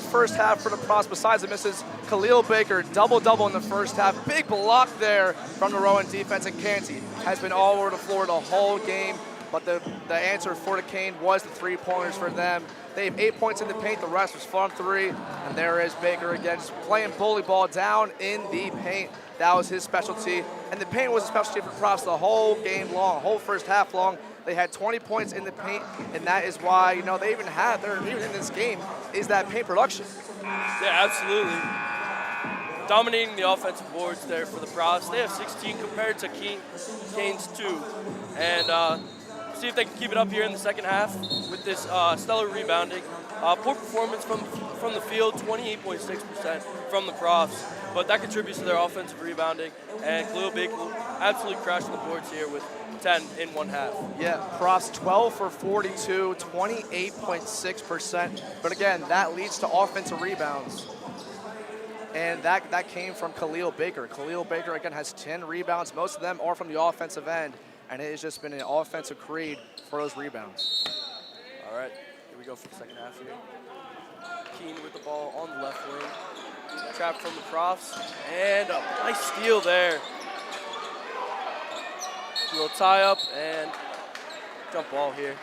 first half for the Profs besides the misses. Khalil Baker, double-double in the first half. Big block there from the Rowan defense, and Canty has been all over the floor the whole game. but the answer for the Kean was the three-pointers for them. They have 8 points in the paint, the rest was from three, and there is Baker again, just playing bully ball down in the paint. That was his specialty, and the paint was a specialty for Profs the whole game long, whole first half long. They had 20 points in the paint, and that is why, you know, they even have, even in this game, is that paint production. Yeah, absolutely. Dominating the offensive boards there for the Profs. They have 16 compared to Kean's 2. And see if they can keep it up here in the second half with this stellar rebounding. Poor performance from the field, 28.6% from the Profs. But that contributes to their offensive rebounding. And Khalil Baker absolutely crashing the boards here with 10 in one half. Yeah, Profs 12 for 42, 28.6%. But again, that leads to offensive rebounds. And that came from Khalil Baker. Khalil Baker, again, has 10 rebounds. Most of them are from the offensive end. And it has just been an offensive creed for those rebounds. All right, here we go for the second half here. Kean with the ball on the left wing. Trap from the Profs. And a nice steal there. A little tie up and jump ball here.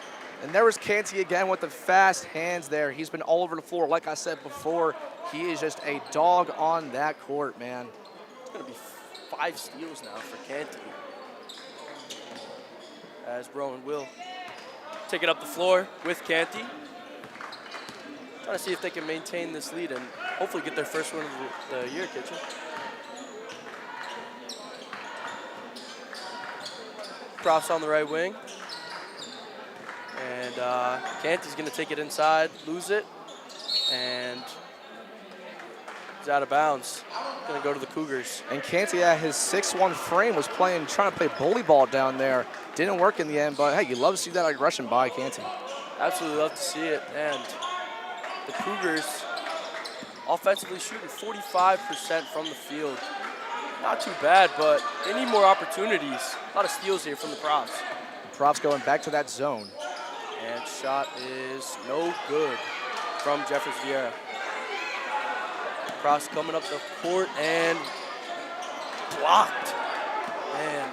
And there was Canty again with the fast hands there. He's been all over the floor. Like I said before, he is just a dog on that court, man. It's going to be 5 steals now for Canty. As Rowan will take it up the floor with Canty. Trying to see if they can maintain this lead and hopefully get their first win of the year, Kitchen. Profs on the right wing. And Canty's going to take it inside, lose it, and he's out of bounds. Going to go to the Cougars. And Canty at his 6'1" frame was trying to play bully ball down there. Didn't work in the end, but hey, you love to see that aggression by Canty. Absolutely love to see it. And the Cougars offensively shooting 45% from the field. Not too bad, but they need more opportunities. A lot of steals here from the Profs. Profs going back to that zone. And shot is no good from Jeffers Vieira. Profs coming up the court and blocked. And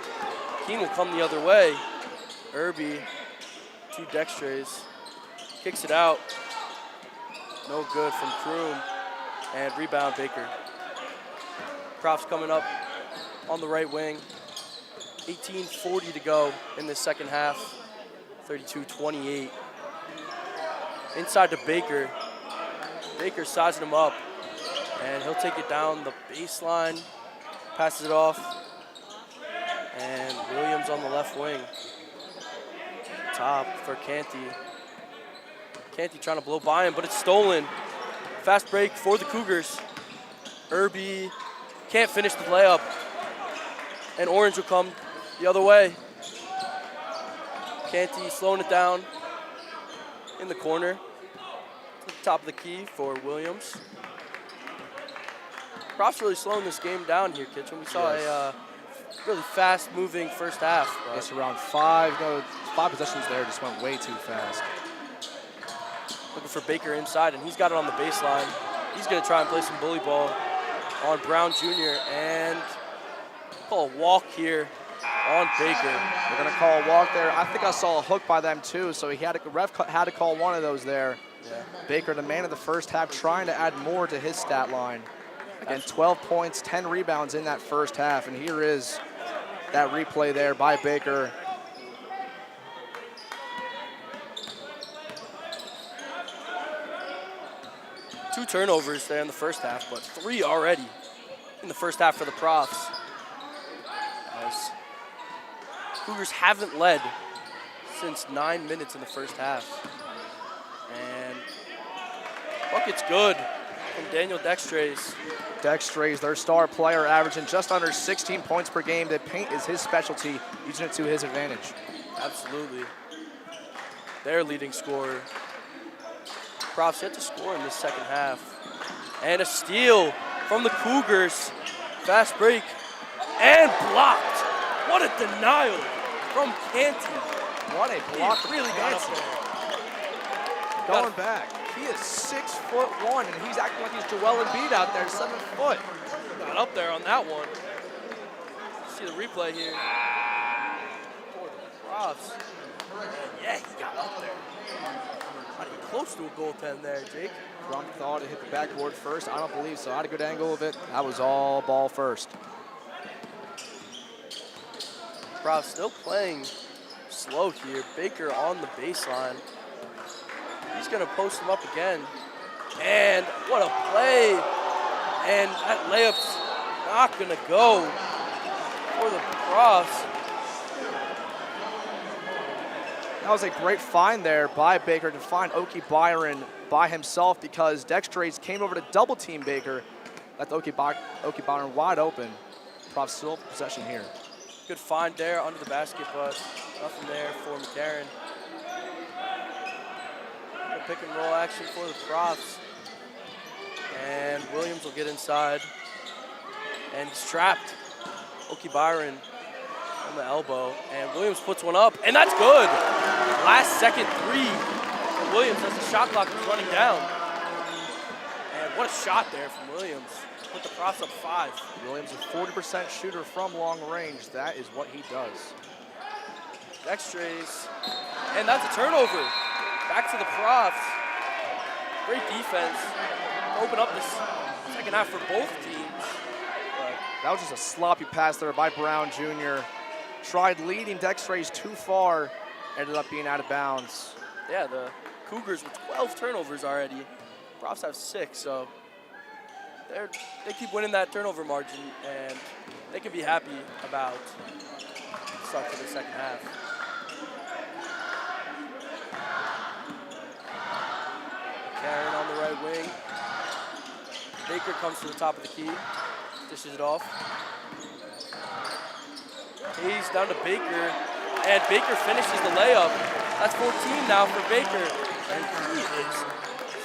Kean will come the other way. Irby, 2 dextrays, kicks it out. No good from Kroom. And rebound Baker. Profs coming up on the right wing. 18:40 to go in the second half. 32-28. Inside to Baker. Baker sizing him up. And he'll take it down the baseline. Passes it off. And Williams on the left wing. Top for Canty. Canty trying to blow by him, but it's stolen. Fast break for the Cougars. Irby can't finish the layup. And Orange will come the other way. Canty slowing it down in the corner. To the top of the key for Williams. Profs really slowing this game down here, Kitchen. We saw a really fast-moving first half. It's around 5 possessions there, just went way too fast. Looking for Baker inside, and he's got it on the baseline. He's going to try and play some bully ball on Brown Jr. and call a walk here on Baker. They're going to call a walk there. I think I saw a hook by them too, so ref had to call one of those there. Yeah. Baker, the man of the first half, trying to add more to his stat line. Again, 12 points, 10 rebounds in that first half, and here is that replay there by Baker. Two turnovers there in the first half, but 3 already in the first half for the Profs. As Cougars haven't led since 9 minutes in the first half. And bucket's good from Daniel Dextrays. Dextrays, their star player, averaging just under 16 points per game. The paint is his specialty, using it to his advantage. Absolutely. Their leading scorer. Profs yet to score in this second half. And a steal from the Cougars. Fast break and blocked. What a denial from Canty. What a block. He really got up there. Going back. He is 6'1", and he's acting like he's Joel Embiid out there, 7 foot. Got up there on that one. See the replay here. For the Profs. Yeah, he got up there. Not even close to a goaltend there, Jake. Crump thought it hit the backboard first. I don't believe so. I had a good angle of it. That was all ball first. Prof still playing slow here. Baker on the baseline. He's going to post him up again. And what a play. And that layup's not going to go for the Profs. That was a great find there by Baker to find Oki Byron by himself because Dextrays came over to double team Baker. Left Oki Byron wide open. Prof still have possession here. Good find there under the basket, but nothing there for McCarron. Good pick and roll action for the Profs. And Williams will get inside. And he's trapped. Oki Byron on the elbow. And Williams puts one up, and that's good. Last second three for Williams as the shot clock is running down. And what a shot there from Williams. Put the Profs up 5. Williams a 40% shooter from long range. That is what he does. Dextrays. And that's a turnover. Back to the Profs. Great defense. Open up this second half for both teams. But that was just a sloppy pass there by Brown Jr. Tried leading Dextrays too far. Ended up being out of bounds. Yeah, the Cougars with 12 turnovers already. Profs have 6, so they keep winning that turnover margin, and they can be happy about the start to the second half. Karen on the right wing. Baker comes to the top of the key, dishes it off. Hayes down to Baker, and Baker finishes the layup. That's 14 now for Baker, and he is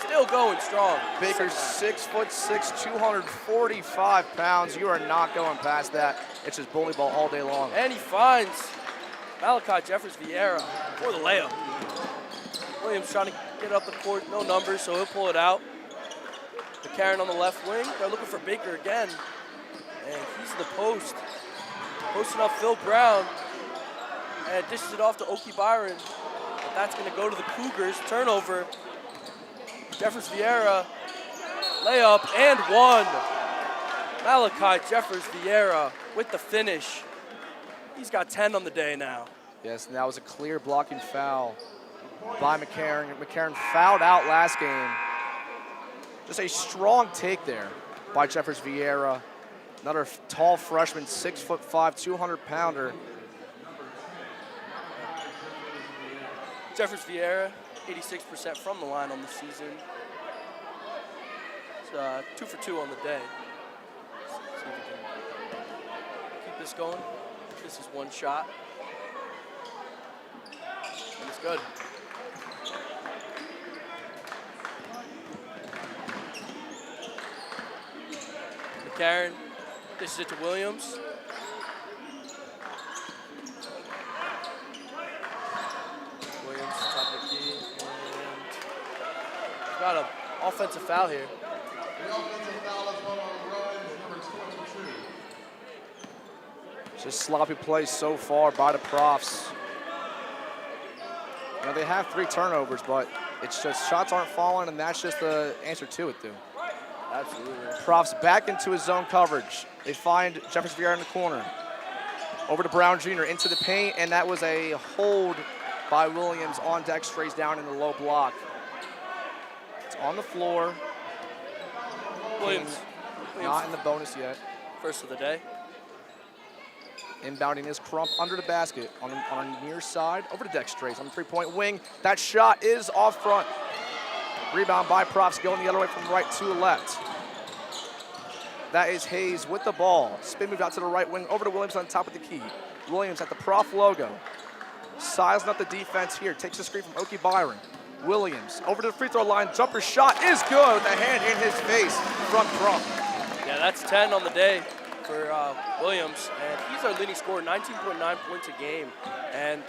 still going strong. Baker's 6'6", 245 pounds. You are not going past that. It's just bully ball all day long. And he finds Malachi Jeffers Vieira for the layup. Williams trying to get up the court, no numbers, so he'll pull it out. McCarron on the left wing. They're looking for Baker again, and he's the post. Posting up Phil Brown, and dishes it off to Oki Byron. But that's going to go to the Cougars. Turnover. Jeffers Vieira, layup, and one. Malachi Jeffers Vieira with the finish. He's got 10 on the day now. Yes, and that was a clear blocking foul by McCarron. McCarron fouled out last game. Just a strong take there by Jeffers Vieira. Another tall freshman, 6'5", 200-pounder. Jeffers Vieira, 86% from the line on the season. It's 2 for 2 on the day. See if we can keep this going. This is one shot. And it's good. McCarron dishes it to Williams. Williams, top of the key, and we've got an offensive foul here. The offensive foul is on Rowan, number 22. Just sloppy plays so far by the Profs. You know, they have 3 turnovers, but it's just shots aren't falling, and that's just the answer to it, too. Absolutely. Profs back into his zone coverage. They find Jeffers Vieira in the corner. Over to Brown Jr. into the paint, and that was a hold by Williams on Dextrays down in the low block. It's on the floor. Williams. Not in the bonus yet. First of the day. Inbounding is Crump under the basket on the near side. Over to Dextrays on the three-point wing. That shot is off front. Rebound by Profs going the other way from right to left. That is Hayes with the ball. Spin move out to the right wing, over to Williams on top of the key. Williams at the Prof logo. Sizing up the defense here. Takes a screen from Oki Byron. Williams over to the free throw line. Jumper shot is good with a hand in his face from Crump. Yeah, that's 10 on the day for Williams. And he's our leading scorer, 19.9 points a game. And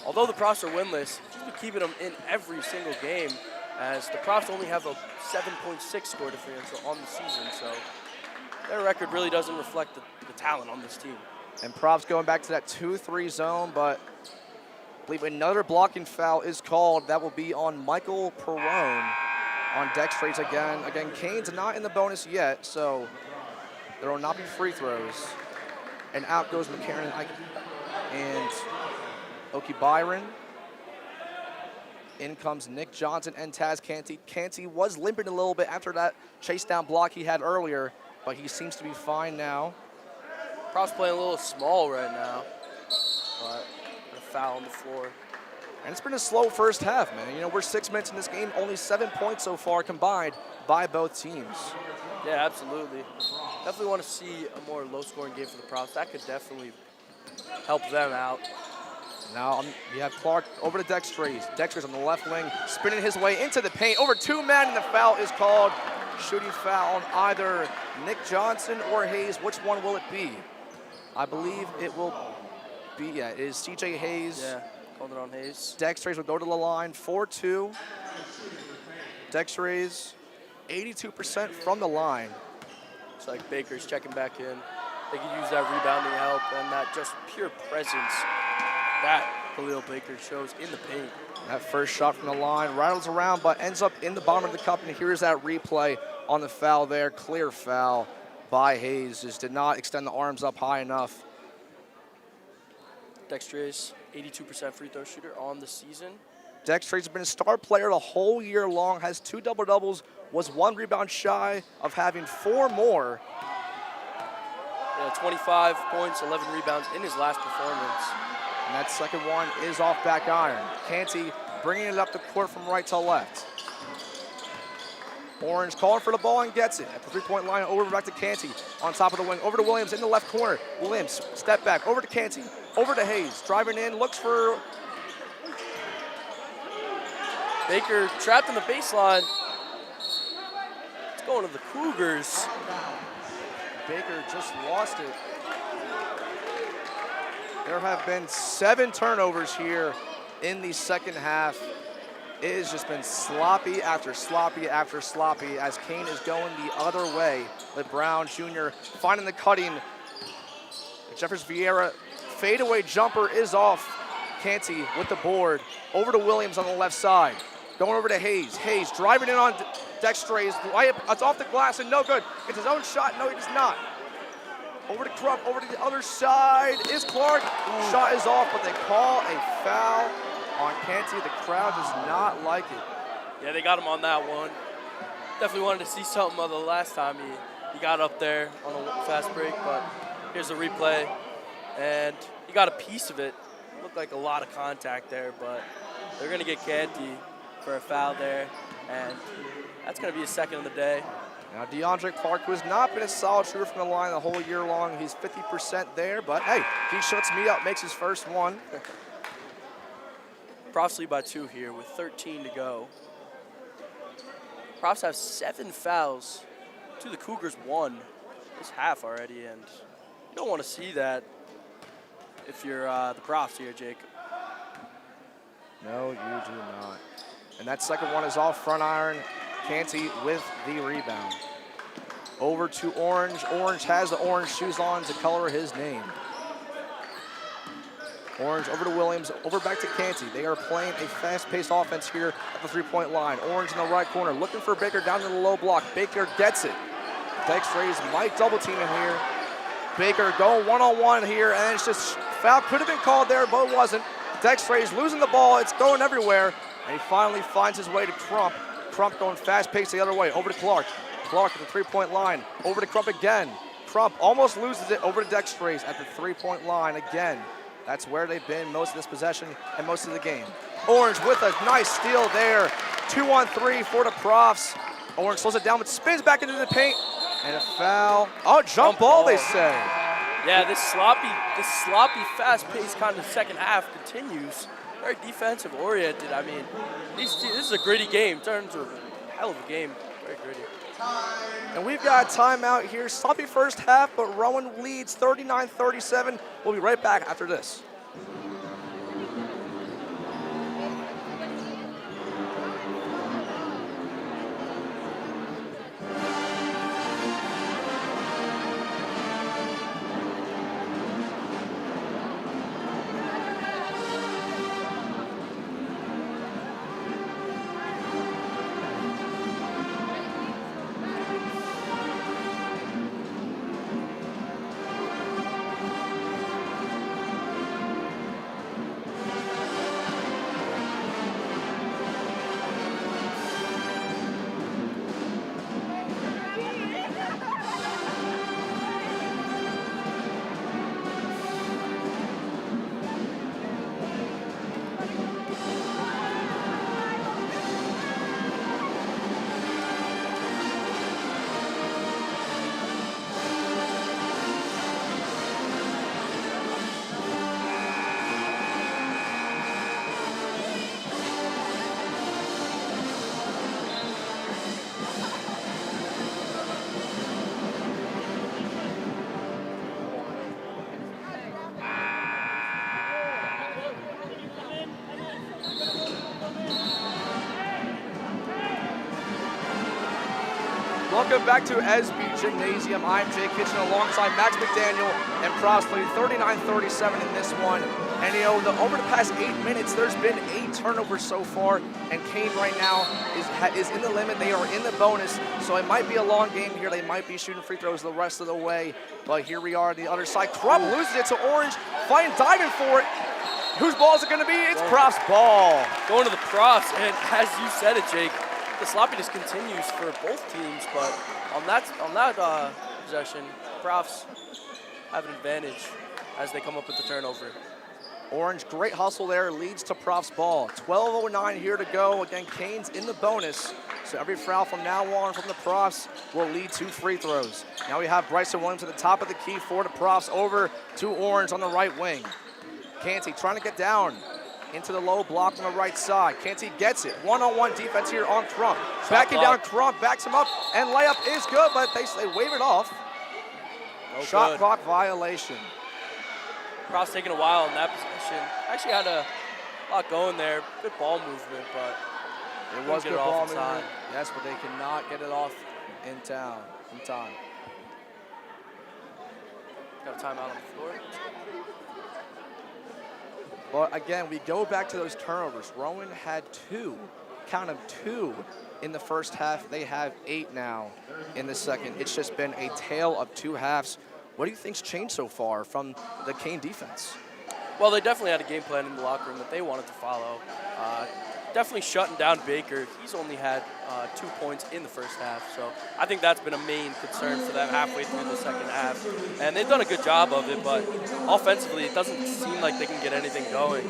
although the Profs are winless, he's been keeping them in every single game, as the Profs only have a 7.6 score differential on the season, so their record really doesn't reflect the talent on this team. And Profs going back to that 2-3 zone, but I believe another blocking foul is called. That will be on Michael Perrone on Dextrace again. Again, Kean's not in the bonus yet, so there will not be free throws. And out goes McCarran and Oki Byron. In comes Nick Johnson and Taz Canty. Canty was limping a little bit after that chase down block he had earlier, but he seems to be fine now. Prof's playing a little small right now, but a foul on the floor. And it's been a slow first half, man. You know, we're 6 minutes in this game, only 7 points so far combined by both teams. Yeah, absolutely. Definitely want to see a more low-scoring game for the Profs. That could definitely help them out. Now you have Clark over to Dextrace. Dextrace on the left wing, spinning his way into the paint. Over 2 men, and the foul is called. Shooting foul on either Nick Johnson or Hayes. Which one will it be? I believe it will be, yeah, it is CJ Hayes. Yeah, called it on Hayes. Dextrace will go to the line, 4-2. Dextrace, 82% from the line. It's like Baker's checking back in. They could use that rebounding help and that just pure presence that Khalil Baker shows in the paint. That first shot from the line rattles around, but ends up in the bottom of the cup. And here's that replay on the foul there. Clear foul by Hayes. Just did not extend the arms up high enough. Dextrace, 82% free throw shooter on the season. Dextrace has been a star player the whole year long, has 2 double-doubles, was 1 rebound shy of having 4 more. Yeah, 25 points, 11 rebounds in his last performance. And that second one is off back iron. Canty bringing it up the court from right to left. Orange calling for the ball and gets it. At the 3-point line, over back to Canty. On top of the wing, over to Williams in the left corner. Williams, step back, over to Canty. Over to Hayes, driving in, looks for... Baker trapped in the baseline. It's going to the Cougars. Baker just lost it. There have been 7 turnovers here in the second half. It has just been sloppy after sloppy after sloppy as Kean is going the other way with Brown Jr. finding the cutting. Jefferson Vieira fadeaway jumper is off. Canty with the board. Over to Williams on the left side. Going over to Hayes. Hayes driving in on Dextrace. It's off the glass and no good. It's his own shot. No, he does not. Over to Crump, over to the other side is Clark. Shot is off, but they call a foul on Canty. The crowd does not like it. Yeah, they got him on that one. Definitely wanted to see something of the last time he got up there on a fast break, but here's the replay. And he got a piece of it. Looked like a lot of contact there, but they're going to get Canty for a foul there, and that's going to be his second of the day. Now DeAndre Clark, who has not been a solid shooter from the line the whole year long, he's 50% there, but hey, he shuts me up, makes his first one. Profs lead by 2 here with 13 to go. Profs have 7 fouls to the Cougars 1 this half already, and you don't want to see that if you're the Profs here, Jacob. No, you do not. And that second one is off front iron. Canty with the rebound. Over to Orange. Orange has the orange shoes on to color his name. Orange over to Williams, over back to Canty. They are playing a fast-paced offense here at the 3-point line. Orange in the right corner, looking for Baker down in the low block. Baker gets it. Dextrace might double team him here. Baker going one-on-one here, and it's just foul could have been called there, but it wasn't. Dextrace losing the ball. It's going everywhere, and he finally finds his way to Crump. Crump going fast-paced the other way, over to Clark. Clark at the 3-point line, over to Crump again. Crump almost loses it, over to Dextrace at the 3-point line again. That's where they've been most of this possession and most of the game. Orange with a nice steal there. 2-on-3 for the Profs. Orange slows it down, but spins back into the paint. And a foul. Oh, jump ball, they say. Yeah, this sloppy, fast-paced kind of second half continues. Very defensive oriented. I mean, this is a gritty game. Turns into a hell of a game. Very gritty. And we've got a timeout here. Sloppy first half, but Rowan leads 39-37. We'll be right back after this. Welcome back to SB Gymnasium. I'm Jake Kitchen alongside Max McDaniel and Crossley, 39-37 in this one. And you know, over the past 8 minutes, there's been 8 turnovers so far, and Kean right now is in the limit. They are in the bonus, so it might be a long game here. They might be shooting free throws the rest of the way, but here we are on the other side. Crump loses it to Orange, diving for it. Whose ball is it going to be? It's Prof's ball. Going to the Profs, and as you said it, Jake, the sloppiness continues for both teams, but on that possession, Profs have an advantage as they come up with the turnover. Orange, great hustle there, leads to Prof's ball. 12:09 here to go. Again, Kean's in the bonus, so every foul from now on from the Profs will lead to free throws. Now we have Bryson Williams at the top of the key for the Profs, over to Orange on the right wing. Canty trying to get down into the low block on the right side. Canty gets it. One-on-one defense here on Crump. Backing down Crump, backs him up, and layup is good, but they wave it off. Shot clock violation. Profs taking a while in that position. Actually had a lot going there. Good ball movement, but it was good ball movement. Yes, but they cannot get it off in time. Got a timeout on the floor. But again, we go back to those turnovers. Rowan had 2, count them 2 in the first half. They have 8 now in the second. It's just been a tale of 2 halves. What do you think's changed so far from the Kean defense? Well, they definitely had a game plan in the locker room that they wanted to follow. Definitely shutting down Baker. He's only had 2 points in the first half, so I think that's been a main concern for them halfway through the second half. And they've done a good job of it, but offensively, it doesn't seem like they can get anything going.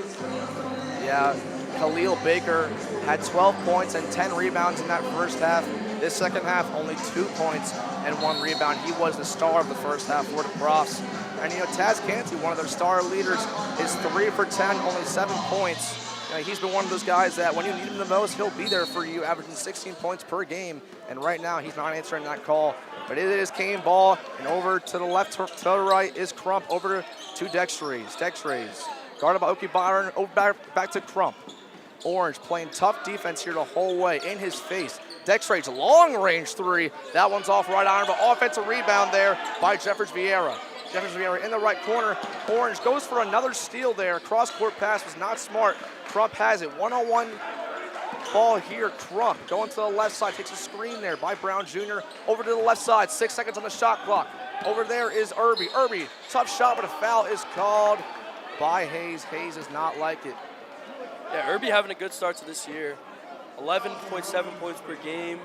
Yeah, Khalil Baker had 12 points and 10 rebounds in that first half. This second half, only 2 points and 1 rebound. He was the star of the first half for the Profs. And you know, Taz Canty, one of their star leaders, is 3 for 10, only 7 points. You know, he's been one of those guys that when you need him the most, he'll be there for you, averaging 16 points per game. And right now, he's not answering that call. But it is Kean ball, and over to the left, to the right is Crump, over to Dextres. Dextres, guarded by Oki Byron, over back to Crump. Orange playing tough defense here the whole way, in his face. Dextres, long-range 3. That one's off right iron, but offensive rebound there by Jeffers Vieira. Jeffers Vieira in the right corner. Orange goes for another steal there. Cross-court pass was not smart. Crump has it. One-on-one ball here. Crump going to the left side, takes a screen there by Brown Jr. Over to the left side, 6 seconds on the shot clock. Over there is Irby. Irby, tough shot, but a foul is called by Hayes. Hayes does not like it. Yeah, Irby having a good start to this year. 11.7 points per game,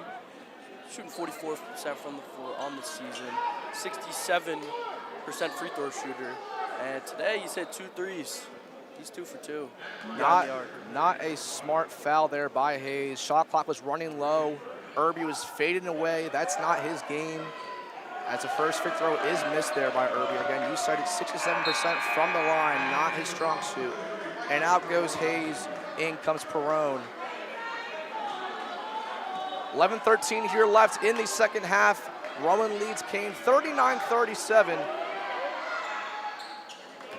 shooting 44% from the floor on the season, 67% free throw shooter, and today he's hit 2 threes. He's 2 for 2. Not a smart foul there by Hayes. Shot clock was running low. Irby was fading away. That's not his game. As the first free throw is missed there by Irby. Again, you cited 67% from the line, not his strong suit. And out goes Hayes. In comes Perrone. 11:13 here left in the second half. Rowan leads Kean 39-37.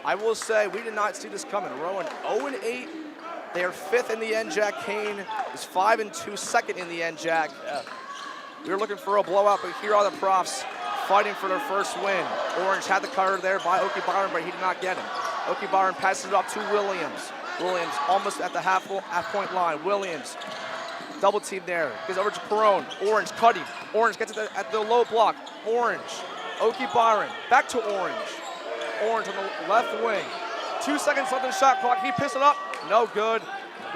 I will say we did not see this coming. Rowan 0-8. They are 5th in the NJAC. Kean is 5-2, 2nd in the NJAC. Yeah. We were looking for a blowout, but here are the Profs fighting for their first win. Orange had the cutter there by Oki Byron, but he did not get him. Oki Byron passes it off to Williams. Williams almost at the half-point line. Williams, double team there. Goes over to Perrone. Orange cutting. Orange gets it at the low block. Orange. Oki Byron. Back to Orange. Orange on the left wing. 2 seconds left in the shot clock. He pissed it up. No good.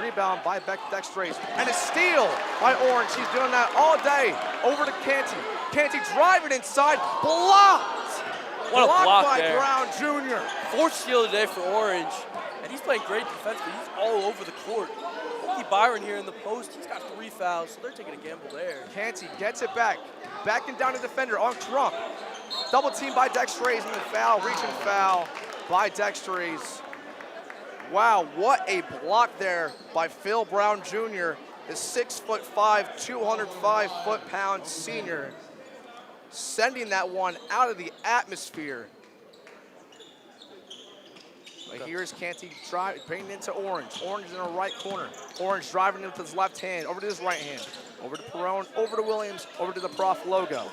Rebound by Dextres. And a steal by Orange. He's doing that all day. Over to Canty. Canty driving inside. Blocked. What a block by there. Brown Jr. 4th steal today for Orange. And he's playing great defense, but he's all over the court. Oki Byron here in the post, he's got 3 fouls, so they're taking a gamble there. Canty gets it back. Backing down the defender on Crump. Double team by Dextres and the foul, reaching foul by Dextres. Wow, what a block there by Phil Brown Jr., the 6'5", 205 foot-pound senior, sending that one out of the atmosphere. But here's Canty bringing it into Orange. Orange in the right corner. Orange driving into his left hand, over to his right hand. Over to Perone, over to Williams, over to the Prof logo.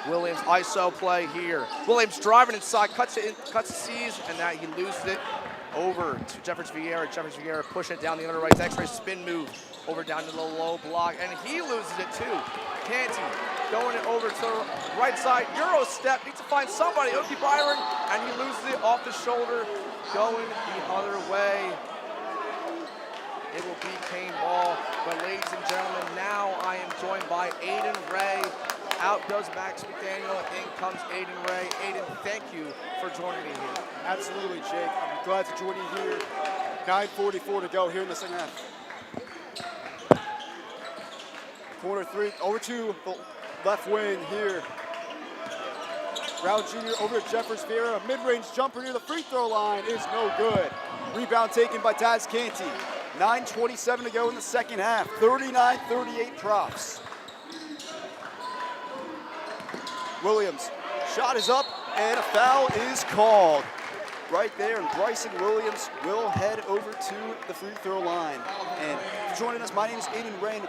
Williams ISO play here. Williams driving inside, cuts C's, and now he loses it over to Jeffers Vieira. Jeffers Vieira pushing it down the other right. X-ray spin move over down to the low block, and he loses it too. Canty going it over to the right side. Euro step, needs to find somebody. Oki Byron, and he loses it off the shoulder, going the other way. It will be Kean ball, but ladies and gentlemen, now I am joined by Aiden Ray. Out goes Max McDaniel, in comes Aiden Ray. Aiden, thank you for joining me here. Absolutely, Jake. I'm glad to join you here. 9:44 to go here in the second half. Corner three, over to the left wing here. Brown Jr. over to Jeffers Vieira. Mid-range jumper near the free throw line is no good. Rebound taken by Taz Canty. 9:27 to go in the second half. 39-38 Profs. Williams, shot is up, and a foul is called. Right there, and Bryson Williams will head over to the free throw line. And joining us, my name is Aiden Rain.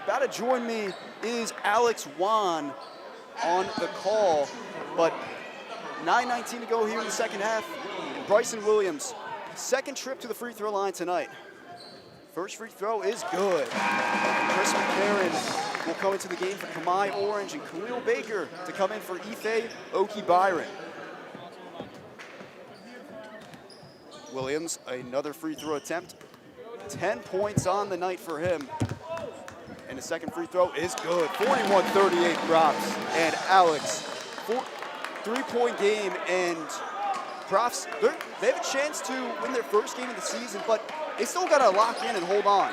About to join me is Alex Wan on the call, but 9:19 to go here in the second half. And Bryson Williams, second trip to the free throw line tonight. First free throw is good. Chris McCarron will come into the game for Kamai Orange, and Khalil Baker to come in for Ife Oki Byron. Williams, another free throw attempt. 10 points on the night for him. And the second free throw is good. 41-38 Profs. And Alex, three-point game, and Profs, they have a chance to win their first game of the season, but they still got to lock in and hold on.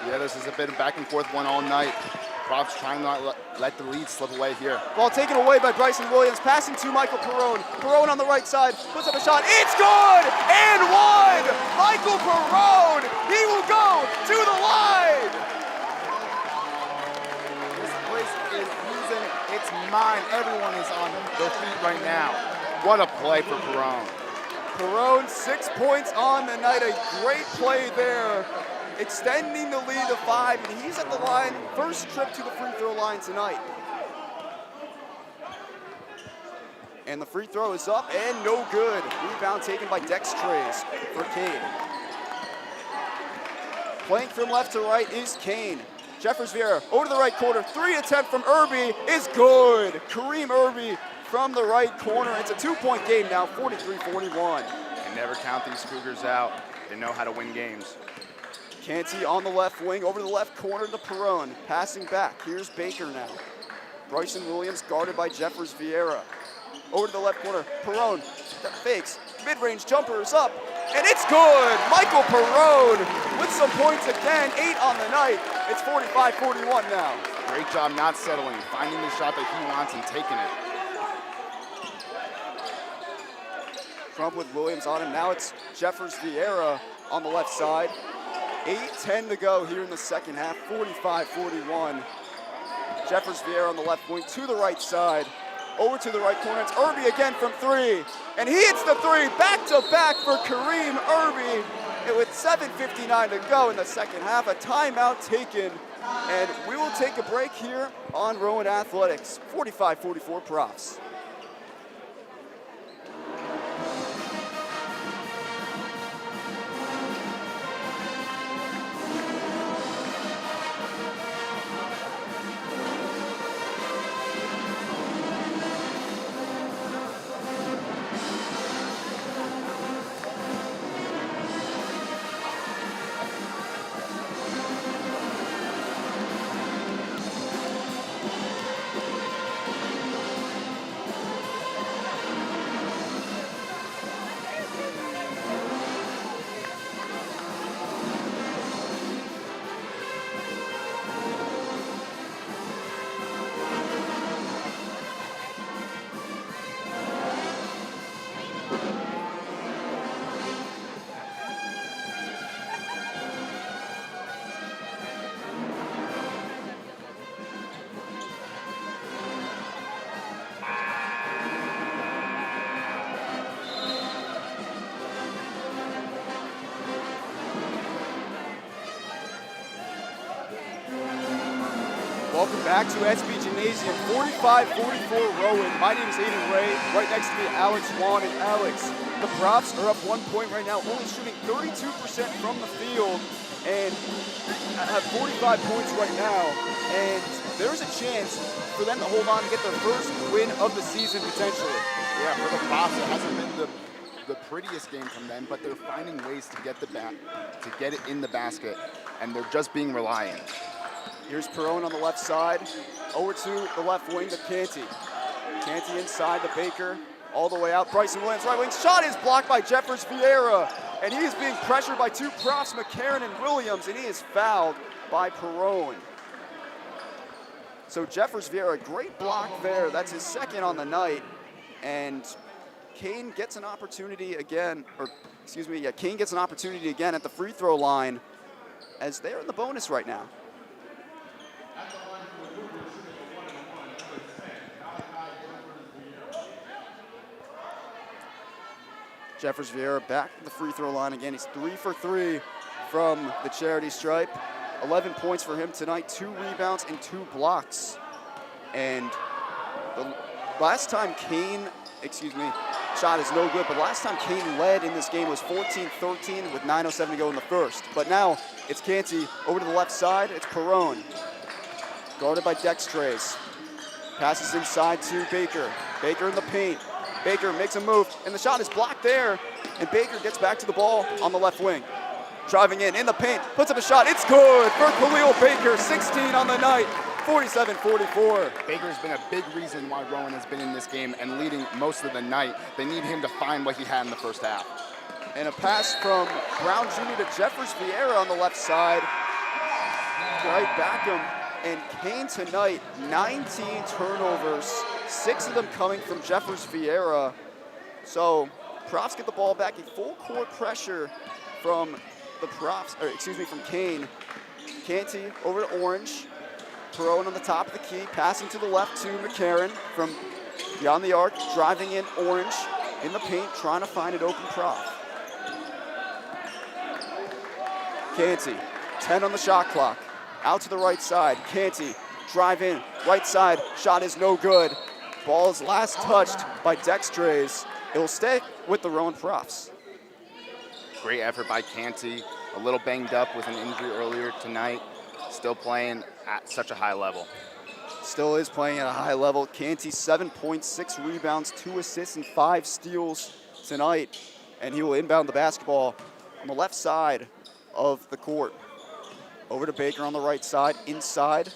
Yeah, this has been a back and forth one all night. Profs trying not to let the lead slip away here. Ball taken away by Bryson Williams, passing to Michael Perone. Perone on the right side, puts up a shot. It's good! And one! Michael Perone, he will go to the line! This place is losing its mind. Everyone is on their feet right now. What a play for Perone. Perone, 6 points on the night. A great play there, extending the lead to 5, and he's at the line, first trip to the free throw line tonight. And the free throw is up and no good. Rebound taken by Dex Trays for Kean. Playing from left to right is Kean. Jeffers Vieira over to the right corner. Three attempt from Irby is good. Kareem Irby from the right corner. It's a 2-point game now, 43-41. And never count these Cougars out. They know how to win games. Canty on the left wing, over to the left corner to Perone. Passing back, here's Baker now. Bryson Williams guarded by Jeffers Vieira. Over to the left corner, Perone fakes. Mid-range jumper is up, and it's good! Michael Perone with some points again, 8 on the night. It's 45-41 now. Great job not settling, finding the shot that he wants and taking it. Trump with Williams on him. Now it's Jeffers Vieira on the left side. 8:10 to go here in the second half, 45-41. Jeffers Vieira on the left wing to the right side. Over to the right corner, it's Irby again from 3. And he hits the 3, back to back for Kareem Irby. And with 7:59 to go in the second half, a timeout taken. And we will take a break here on Rowan Athletics, 45-44 Profs. Welcome back to SB Gymnasium, 45-44 Rowan. My name is Aiden Ray. Right next to me, Alex Juan and Alex. The Profs are up 1 point right now, only shooting 32% from the field and have 45 points right now. And there's a chance for them to hold on and get their first win of the season potentially. Yeah, for the Profs, it hasn't been the prettiest game from them, but they're finding ways to get it in the basket, and they're just being reliant. Here's Perone on the left side. Over to the left wing to Canty. Canty inside to Baker. All the way out. Bryson Williams, right wing. Shot is blocked by Jeffers Vieira. And he is being pressured by two Profs, McCarron and Williams, and he is fouled by Perone. So Jeffers Vieira, great block there. That's his second on the night. And Kean gets an opportunity again, Kean gets an opportunity again at the free throw line as they're in the bonus right now. Jeffers Vieira back to the free throw line again. He's 3 for 3 from the charity stripe. 11 points for him tonight, 2 rebounds and 2 blocks. And the last time Kean, shot is no good, but last time Kean led in this game was 14-13 with 9:07 to go in the first. But now it's Canty over to the left side. It's Perone, guarded by Dextrays. Passes inside to Baker. Baker in the paint. Baker makes a move, and the shot is blocked there. And Baker gets back to the ball on the left wing. Driving in the paint, puts up a shot. It's good for Khalil Baker, 16 on the night, 47-44. Baker's been a big reason why Rowan has been in this game and leading most of the night. They need him to find what he had in the first half. And a pass from Brown Jr. to Jeffers Vieira on the left side. Right back him. And Kean tonight, 19 turnovers, 6 of them coming from Jeffers Vieira. So Profs get the ball back, a full court pressure from the from Kean. Canty over to Orange. Perone on the top of the key, passing to the left to McCarron from beyond the arc, driving in Orange in the paint, trying to find an open Prof. Canty, 10 on the shot clock. Out to the right side, Canty, drive in, right side, shot is no good. Ball is last touched by Dextrays. It will stay with the Rowan Profs. Great effort by Canty, a little banged up with an injury earlier tonight, still playing at such a high level. Still is playing at a high level. Canty, 7 points, 6 rebounds, 2 assists, and 5 steals tonight. And he will inbound the basketball on the left side of the court. Over to Baker on the right side, inside.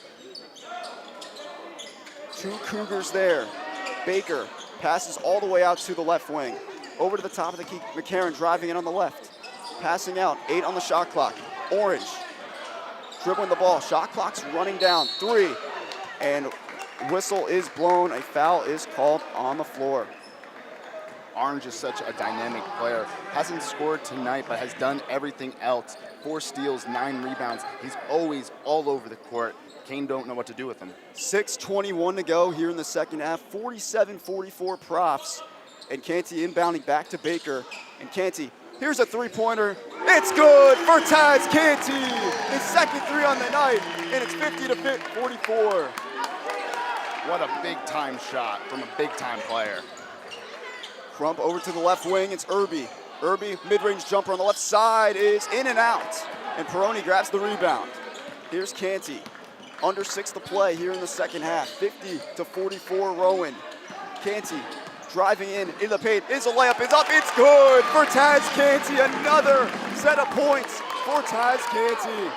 2 Cougars there. Baker passes all the way out to the left wing. Over to the top of the key, McCarron driving in on the left. Passing out, 8 on the shot clock. Orange dribbling the ball, shot clock's running down, 3. And whistle is blown, a foul is called on the floor. Orange is such a dynamic player. Hasn't scored tonight, but has done everything else. 4 steals, 9 rebounds. He's always all over the court. Kean don't know what to do with him. 6:21 to go here in the second half. 47-44 Profs. And Canty inbounding back to Baker. And Canty, here's a 3-pointer. It's good for Taz Canty. His second 3 on the night. And it's 50-44. What a big-time shot from a big-time player. Crump over to the left wing, it's Irby. Irby, mid-range jumper on the left side is in and out. And Perone grabs the rebound. Here's Canty. Under 6 to play here in the second half. 50-44 Rowan. Canty driving in the paint. Is a layup, it's up, it's good for Taz Canty. Another set of points for Taz Canty.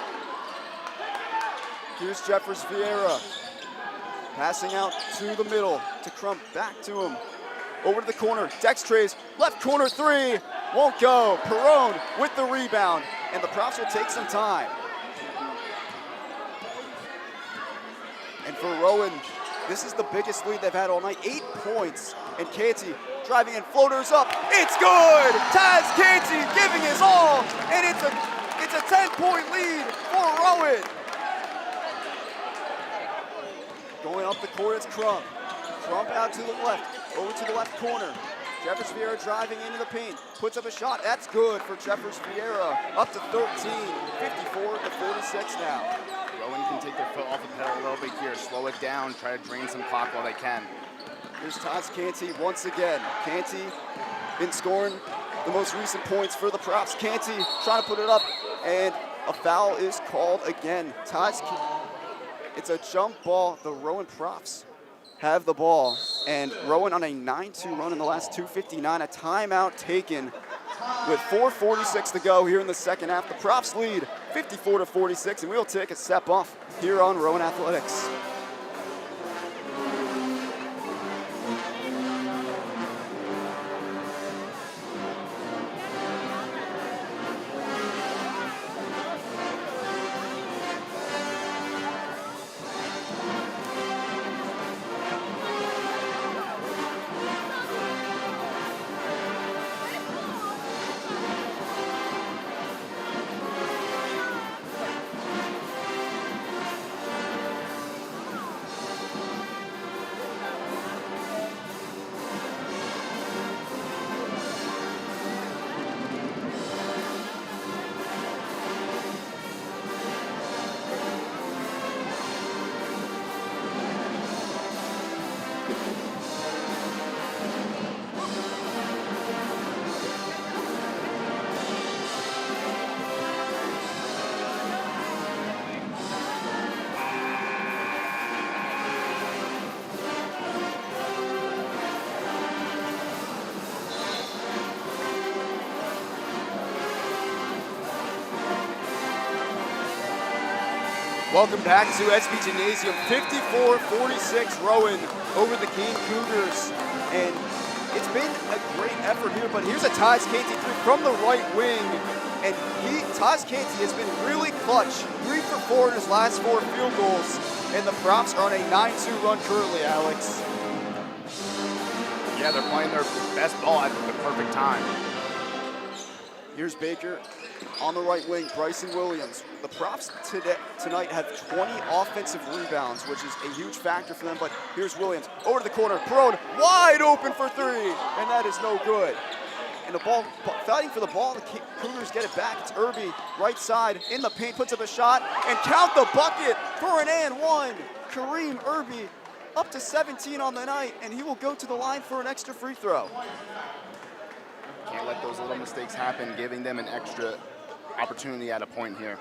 Here's Jeffers Vieira. Passing out to the middle to Crump, back to him. Over to the corner, Dextrays, left corner 3, won't go. Perone with the rebound, and the Profs will take some time. And for Rowan, this is the biggest lead they've had all night, 8 points. And Canty driving in, floaters up, it's good! Taz Canty giving his all, and it's a 10-point lead for Rowan. Going up the court, it's Crump. Crump out to the left, over to the left corner. Jeffers Vieira driving into the paint, puts up a shot. That's good for Jeffers Vieira. Up to 13, 54-46 now. Rowan take their foot off the pedal a little bit here. Slow it down, try to drain some clock while they can. Here's Taj Canty once again. Canty been scoring the most recent points for the Props. Canty trying to put it up, and a foul is called again. It's a jump ball. The Rowan Props have the ball, and Rowan on a 9-2 run in the last 2:59. A timeout taken with 4:46 to go here in the second half. The Props lead 54-46, and we'll take a step off here on Rowan Athletics. Welcome back to SB Gymnasium. 54-46 Rowan over the Kean Cougars. And it's been a great effort here, but here's a Taj Canty three from the right wing. And Taj Canty has been really clutch. 3 for 4 in his last 4 field goals. And the Props are on a 9-2 run currently, Alex. Yeah, they're playing their best ball at the perfect time. Here's Baker on the right wing, Bryson Williams. The Props tonight have 20 offensive rebounds, which is a huge factor for them, but here's Williams over to the corner, Perone wide open for 3, and that is no good. And the ball, fighting for the ball, the Cougars get it back. It's Irby, right side, in the paint, puts up a shot, and count the bucket for an and one. Kareem Irby up to 17 on the night, and he will go to the line for an extra free throw. Can't let those little mistakes happen, giving them an extra opportunity at a point here.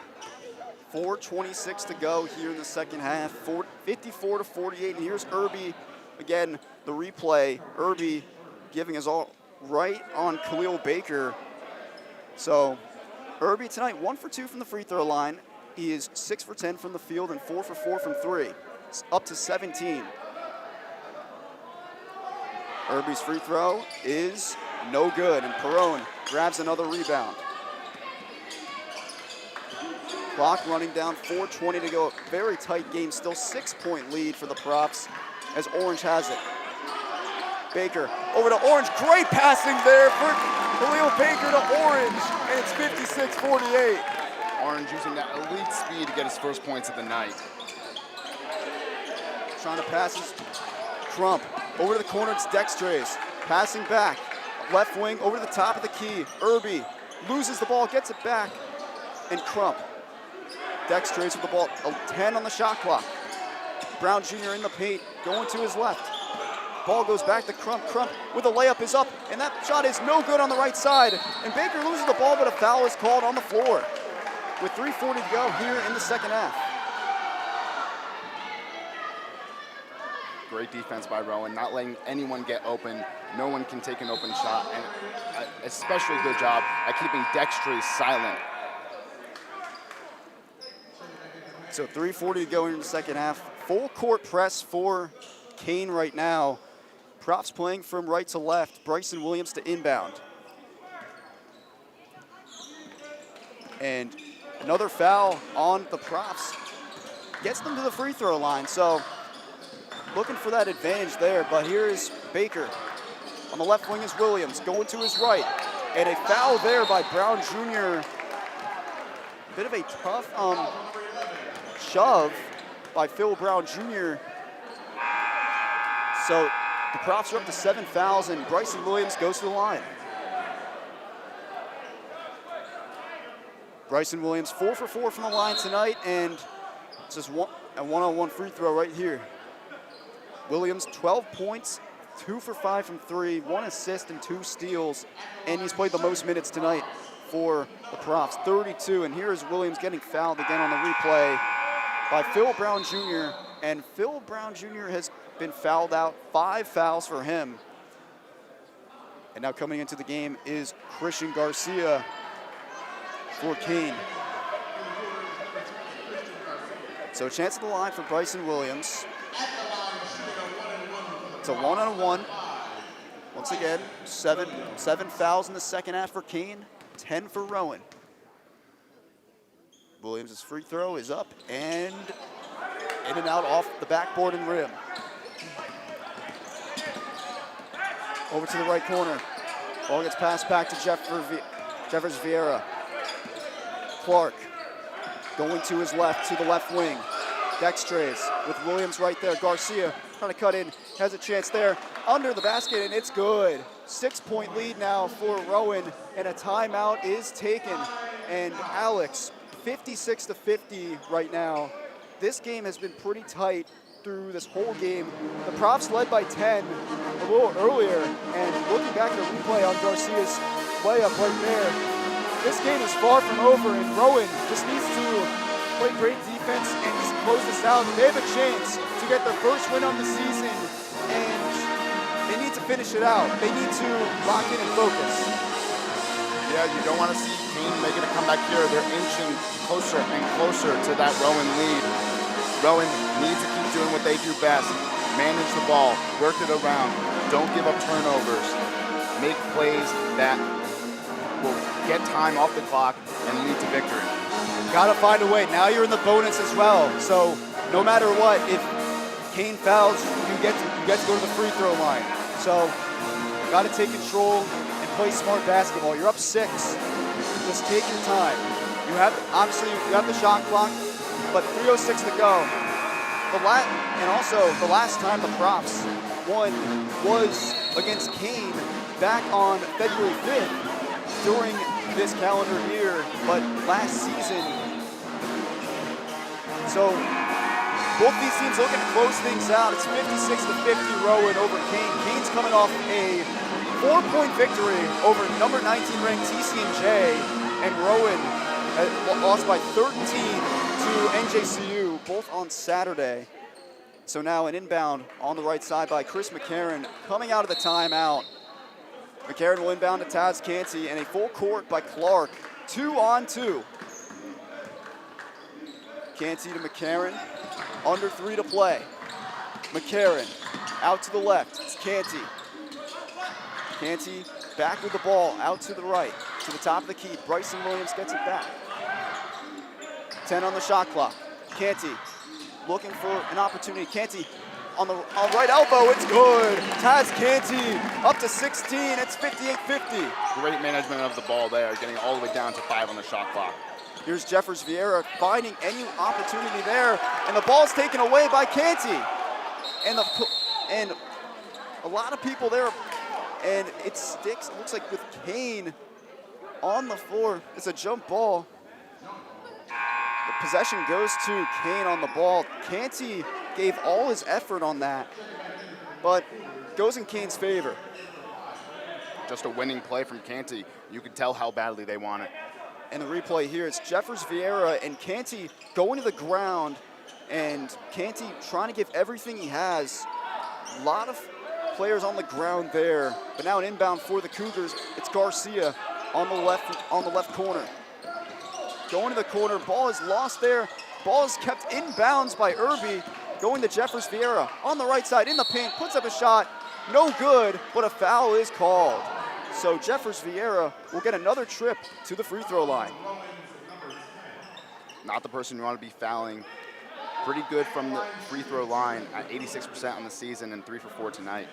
4:26 to go here in the second half, 54-48, and here's Irby, again, the replay. Irby giving us all right on Khalil Baker. So Irby tonight 1 for 2 from the free throw line. He is 6 for 10 from the field and 4 for 4 from 3. It's up to 17. Irby's free throw is no good, and Perone grabs another rebound. Clock running down, 4:20 to go. Very tight game, still 6-point lead for the Props as Orange has it. Baker over to Orange, great passing there for Khalil Baker to Orange, and it's 56-48. Orange using that elite speed to get his first points of the night. Trying to pass his Crump over to the corner, it's Dextrace. Passing back, left wing over to the top of the key. Irby loses the ball, gets it back, and Crump. Dextrace with the ball, 10 on the shot clock. Brown Jr. in the paint, going to his left. Ball goes back to Crump. Crump with a layup is up, and that shot is no good on the right side. And Baker loses the ball, but a foul is called on the floor with 3:40 to go here in the second half. Great defense by Rowan, not letting anyone get open. No one can take an open shot, and especially good job at keeping Dextrace silent. So 3:40 to go in the second half. Full court press for Kean right now. Props playing from right to left. Bryson Williams to inbound. And another foul on the Props. Gets them to the free throw line. So looking for that advantage there, but here is Baker. On the left wing is Williams, going to his right. And a foul there by Brown Jr. Bit of a tough shove by Phil Brown Jr. So the Props are up to 7 fouls, and Bryson Williams goes to the line. Bryson Williams 4 for 4 from the line tonight, and It's just a one-on-one free throw right here. Williams, 12 points, 2 for 5 from 3, 1 assist and 2 steals, and he's played the most minutes tonight for the Profs, 32. And here is Williams getting fouled again on the replay by Phil Brown Jr. And Phil Brown Jr. has been fouled out, 5 fouls for him. And now coming into the game is Christian Garcia for Kean. So a chance at the line for Bryson Williams. It's a one-on-one. Once again, seven fouls in the second half for Kean, 10 for Rowan. Williams' free throw is up and in and out off the backboard and rim. Over to the right corner. Ball gets passed back to Jeffers Vieira. Clark going to his left, to the left wing. Dextrays with Williams right there. Garcia trying to cut in, has a chance there. Under the basket, and it's good. 6-point lead now for Rowan, and a timeout is taken. And Alex, 56-50 right now. This game has been pretty tight through this whole game. The Profs led by 10 a little earlier, and looking back at the replay on Garcia's layup right there, this game is far from over, and Rowan just needs to play great defense and just close this out. They have a chance to get their first win on the season, and they need to finish it out. They need to lock in and focus. Yeah, you don't want to see Kean making a comeback here. They're inching closer and closer to that Rowan lead. Rowan needs to keep doing what they do best. Manage the ball, work it around, don't give up turnovers, make plays that will get time off the clock and lead to victory. Gotta find a way. Now you're in the bonus as well. So no matter what, if Kean fouls, you get to go to the free throw line. So gotta take control and play smart basketball. You're up 6. Just take your time. You have the shot clock, but 3:06 to go. And also the last time the Profs won was against Kean back on February 5th during this calendar year, but last season. So both these teams looking to close things out. It's 56-50 Rowan over Kean. Kean's coming off a 4-point victory over number 19 ranked TCNJ, and Rowan lost by 13 to NJCU, both on Saturday. So now an inbound on the right side by Chris McCarron coming out of the timeout. McCarron will inbound to Taz Canty, and a full court by Clark. 2-on-2. Canty to McCarron. Under 3 to play. McCarron out to the left. It's Canty. Canty back with the ball, out to the right, to the top of the key. Bryson Williams gets it back. 10 on the shot clock. Canty looking for an opportunity. Canty on right elbow, it's good. Taz Canty up to 16, it's 58-50. Great management of the ball there, getting all the way down to 5 on the shot clock. Here's Jeffers Vieira finding any opportunity there, and the ball's taken away by Canty. And a lot of people there, and it sticks, it looks like with Kean on the floor. It's a jump ball. The possession goes to Kean on the ball. Canty gave all his effort on that, but goes in Kean's favor. Just a winning play from Canty. You can tell how badly they want it. And the replay here, it's Jeffers Vieira and Canty going to the ground, and Canty trying to give everything he has. A lot of players on the ground there, but now an inbound for the Cougars. It's Garcia on the left corner. Going to the corner, ball is lost there. Ball is kept in bounds by Irby. Going to Jeffers Vieira on the right side in the paint, puts up a shot, no good, but a foul is called. So Jeffers Vieira will get another trip to the free throw line. Not the person you want to be fouling. Pretty good from the free throw line at 86% on the season and 3 for 4 tonight.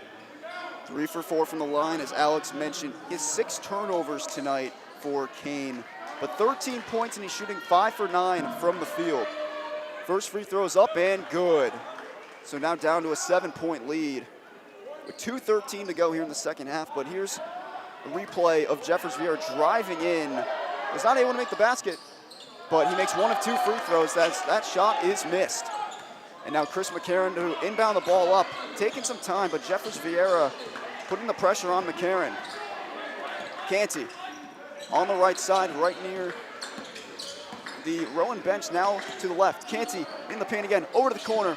3 for 4 from the line, as Alex mentioned. He has 6 turnovers tonight for Kean, but 13 points, and he's shooting 5 for 9 from the field. First free throw is up and good. So now down to a 7-point lead with 2:13 to go here in the second half, but here's a replay of Jeffers Vieira driving in. Was not able to make the basket, but he makes one of 2 free throws. That shot is missed. And now Chris McCarron to inbound the ball up, taking some time, but Jeffers Vieira putting the pressure on McCarron. Canty on the right side, right near the Rowan bench, now to the left. Canty in the paint again, over to the corner.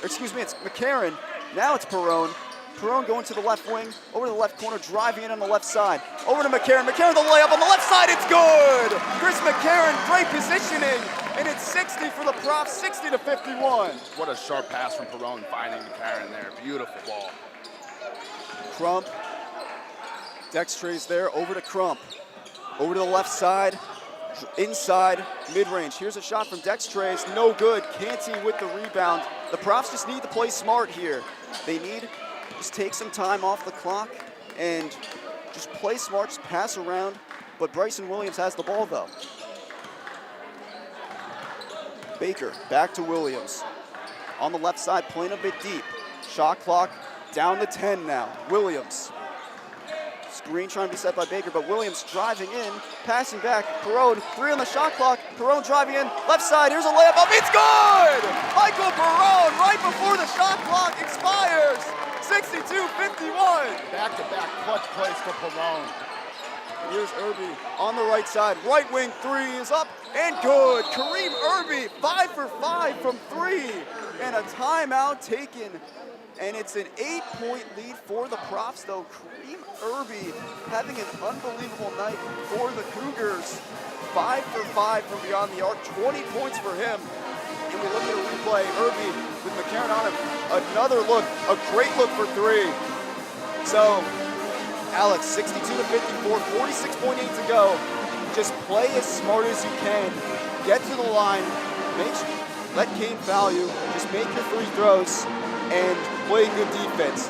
It's McCarron. Now it's Perrone. Perrone going to the left wing, over to the left corner, driving in on the left side. Over to McCarron. McCarron the layup on the left side, it's good! Chris McCarron, great positioning, and it's 60 for the Profs, 60 to 51. What a sharp pass from Perrone finding McCarron there. Beautiful ball. Crump. Dextra's there, over to Crump. Over to the left side, inside, mid-range. Here's a shot from Dextra's, no good. Canty with the rebound. The Profs just need to play smart here. They need just take some time off the clock and just play smart, just pass around. But Bryson Williams has the ball though. Baker back to Williams. On the left side, playing a bit deep. Shot clock down to 10 now. Williams. Screen trying to be set by Baker, but Williams driving in, passing back. Perrone, 3 on the shot clock. Perrone driving in, left side, here's a layup up, it's good! Michael Perrone right before the shot clock expires. 62-51. Back-to-back clutch plays for Perrone. Here's Irby on the right side. Right wing 3 is up and good. Kareem Irby, 5 for 5 from 3. And a timeout taken. And it's an 8-point lead for the Profs, though. Kareem Irby having an unbelievable night for the Cougars. 5 for 5 from beyond the arc, 20 points for him. And we look at a replay, Irby with McCarron on him. Another look, a great look for 3. So, Alex, 62 to 54, 46.8 to go. Just play as smart as you can. Get to the line, let Kean foul you, just make your free throws, and play good defense.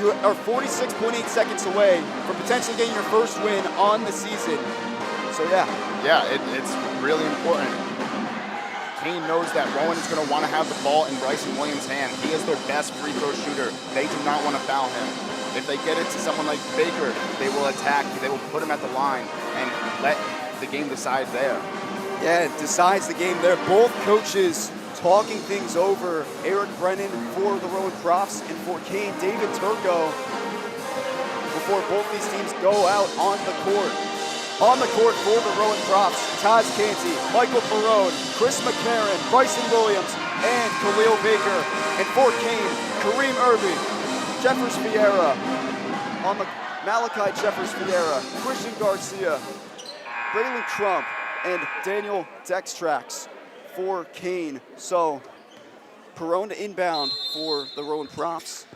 You are 46.8 seconds away from potentially getting your first win on the season. So yeah, it's really important. Kean knows that Rowan is going to want to have the ball in Bryson Williams' hand. He is their best free throw shooter. They do not want to foul him. If they get it to someone like Baker, they will attack. They will put him at the line and let the game decide there. Yeah, it decides the game there. Both coaches talking things over. Eric Brennan for the Rowan Profs and for Kean, David Turco, before both these teams go out on the court. On the court for the Rowan Profs, Taz Canty, Michael Perrone, Chris McCarron, Bryson Williams, and Khalil Baker. And for Kean, Kareem Irby, Jeffers Vieira. On the Malachi Jeffers Vieira, Christian Garcia, Braylon Crump, and Daniel Dextrax for Kean. So, Perrone to inbound for the Rowan Profs.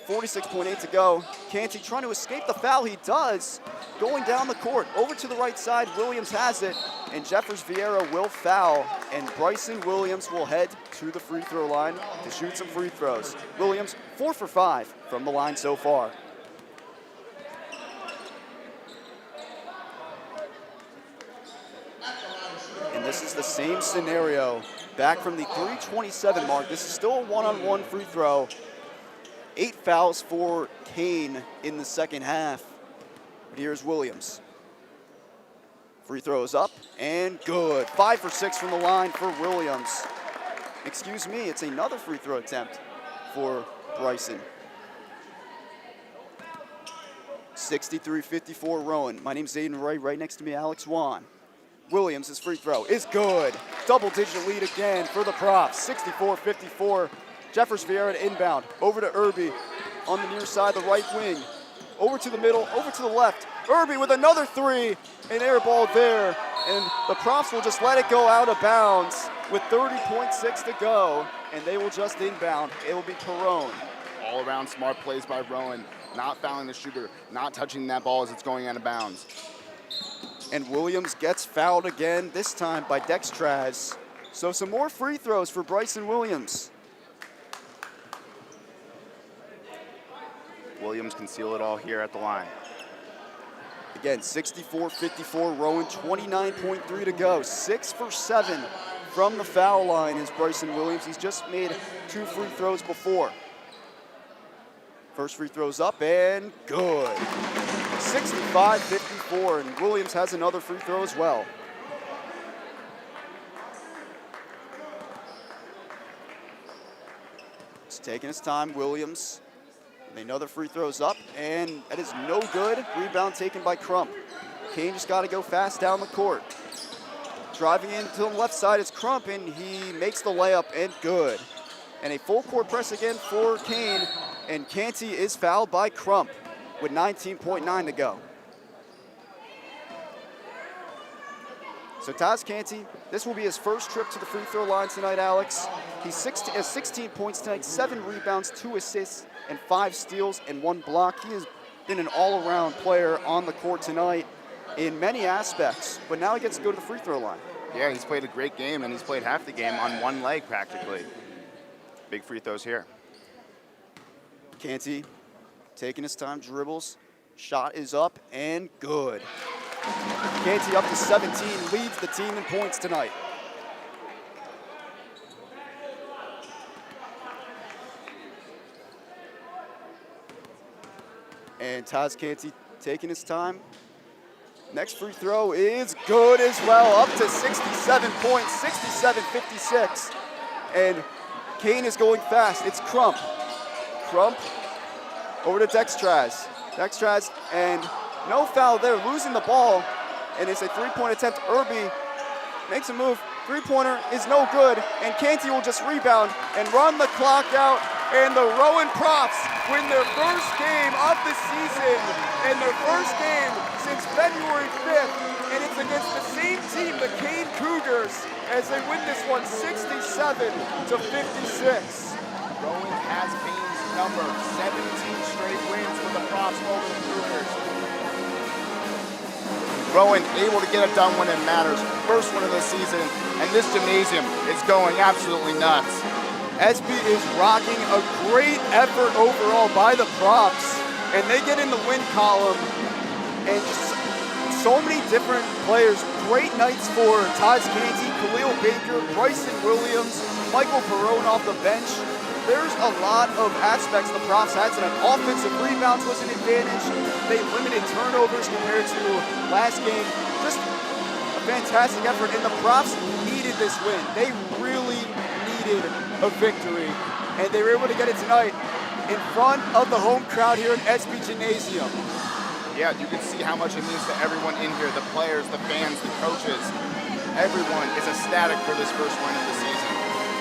46.8 to go. Canty trying to escape the foul. He does. Going down the court. Over to the right side. Williams has it. And Jeffers Vieira will foul. And Bryson Williams will head to the free throw line to shoot some free throws. Williams, 4 for 5 from the line so far. And this is the same scenario. Back from the 3:27 mark. This is still a one-on-one free throw. 8 fouls for Kean in the second half. But here's Williams. Free throw is up and good. 5 for 6 from the line for Williams. Excuse me, it's another free throw attempt for Bryson. 63-54 Rowan. My name's Aiden Ray. Right next to me, Alex Wan. Williams' free throw is good. Double-digit lead again for the Profs. 64-54. Jeffers Vieira to inbound. Over to Irby on the near side, the right wing. Over to the middle, over to the left. Irby with another 3, an air ball there. And the Profs will just let it go out of bounds with 30.6 to go. And they will just inbound. It will be Perrone. All around smart plays by Rowan. Not fouling the shooter, not touching that ball as it's going out of bounds. And Williams gets fouled again, this time by Dextraz. So some more free throws for Bryson Williams. Williams can seal it all here at the line. Again, 64-54, Rowan, 29.3 to go. 6 for 7 from the foul line is Bryson Williams. He's just made 2 free throws before. First free throw's up and good. 65-54, and Williams has another free throw as well. Taking his time, Williams. Another free throw's up, and that is no good. Rebound taken by Crump. Kean just got to go fast down the court. Driving in to the left side is Crump, and he makes the layup, and good. And a full court press again for Kean, and Canty is fouled by Crump with 19.9 to go. So Taz Canty, this will be his first trip to the free throw line tonight, Alex. He has 16 points tonight, 7 rebounds, 2 assists, and 5 steals and 1 block. He has been an all-around player on the court tonight in many aspects, but now he gets to go to the free throw line. Yeah, he's played a great game, and he's played half the game on one leg practically. Big free throws here. Canty taking his time, dribbles. Shot is up and good. Canty up to 17, leads the team in points tonight. And Taz Canty taking his time. Next free throw is good as well, up to 67 points, 67-56. And Kean is going fast. It's Crump. Crump over to Dextraz. Dextraz, and no foul there, losing the ball. And it's a three-point attempt. Irby makes a move. Three-pointer is no good, and Canty will just rebound and run the clock out. And the Rowan Profs win their first game of the season, and their first game since February 5th. And it's against the same team, the Kean Cougars, as they win this one 67-56. Rowan has Kean's number, 17 straight wins for the Profs over the Cougars. Rowan able to get it done when it matters. First one of the season, and this gymnasium is going absolutely nuts. SB is rocking, a great effort overall by the Profs, and they get in the win column, and just so many different players. Great nights for Taz Canty, Khalil Baker, Bryson Williams, Michael Perrone off the bench. There's a lot of aspects the Profs had tonight. Offensive rebounds was an advantage. They limited turnovers compared to last game. Just a fantastic effort, and the Profs needed this win. They really needed a victory, and they were able to get it tonight in front of the home crowd here at SB Gymnasium. Yeah, you can see how much it means to everyone in here, the players, the fans, the coaches. Everyone is ecstatic for this first win of the season.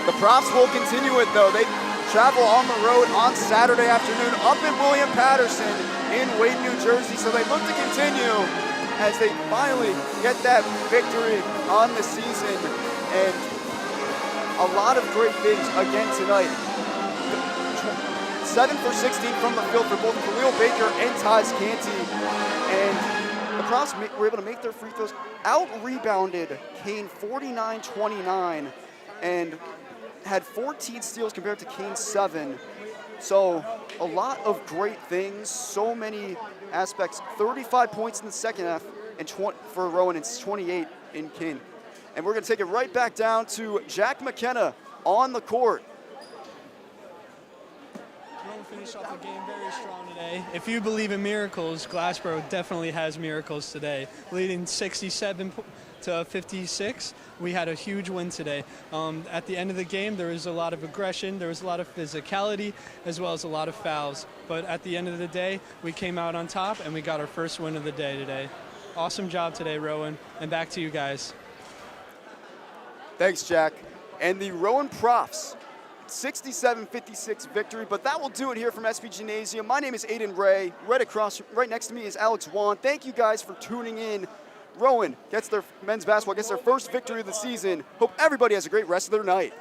The Profs will continue it, though. They travel on the road on Saturday afternoon up in William Patterson in Wayne, New Jersey, so they look to continue as they finally get that victory on the season. And a lot of great things again tonight. 7 for 16 from the field for both Khalil Baker and Taz Canty. And the Profs were able to make their free throws. Out-rebounded Kean 49-29 and had 14 steals compared to Kean's 7. So a lot of great things, so many aspects. 35 points in the second half and for Rowan, it's 28 in Kean. And we're going to take it right back down to Jack McKenna on the court. Rowan finished off the game very strong today. If you believe in miracles, Glassboro definitely has miracles today. Leading 67 to 56, we had a huge win today. At the end of the game, there was a lot of aggression, there was a lot of physicality, as well as a lot of fouls. But at the end of the day, we came out on top, and we got our first win of the day today. Awesome job today, Rowan, and back to you guys. Thanks, Jack. And the Rowan Profs, 67-56 victory, but that will do it here from SB Gymnasium. My name is Aiden Ray. Right next to me is Alex Wan. Thank you guys for tuning in. Rowan gets their men's basketball, gets their first victory of the season. Hope everybody has a great rest of their night.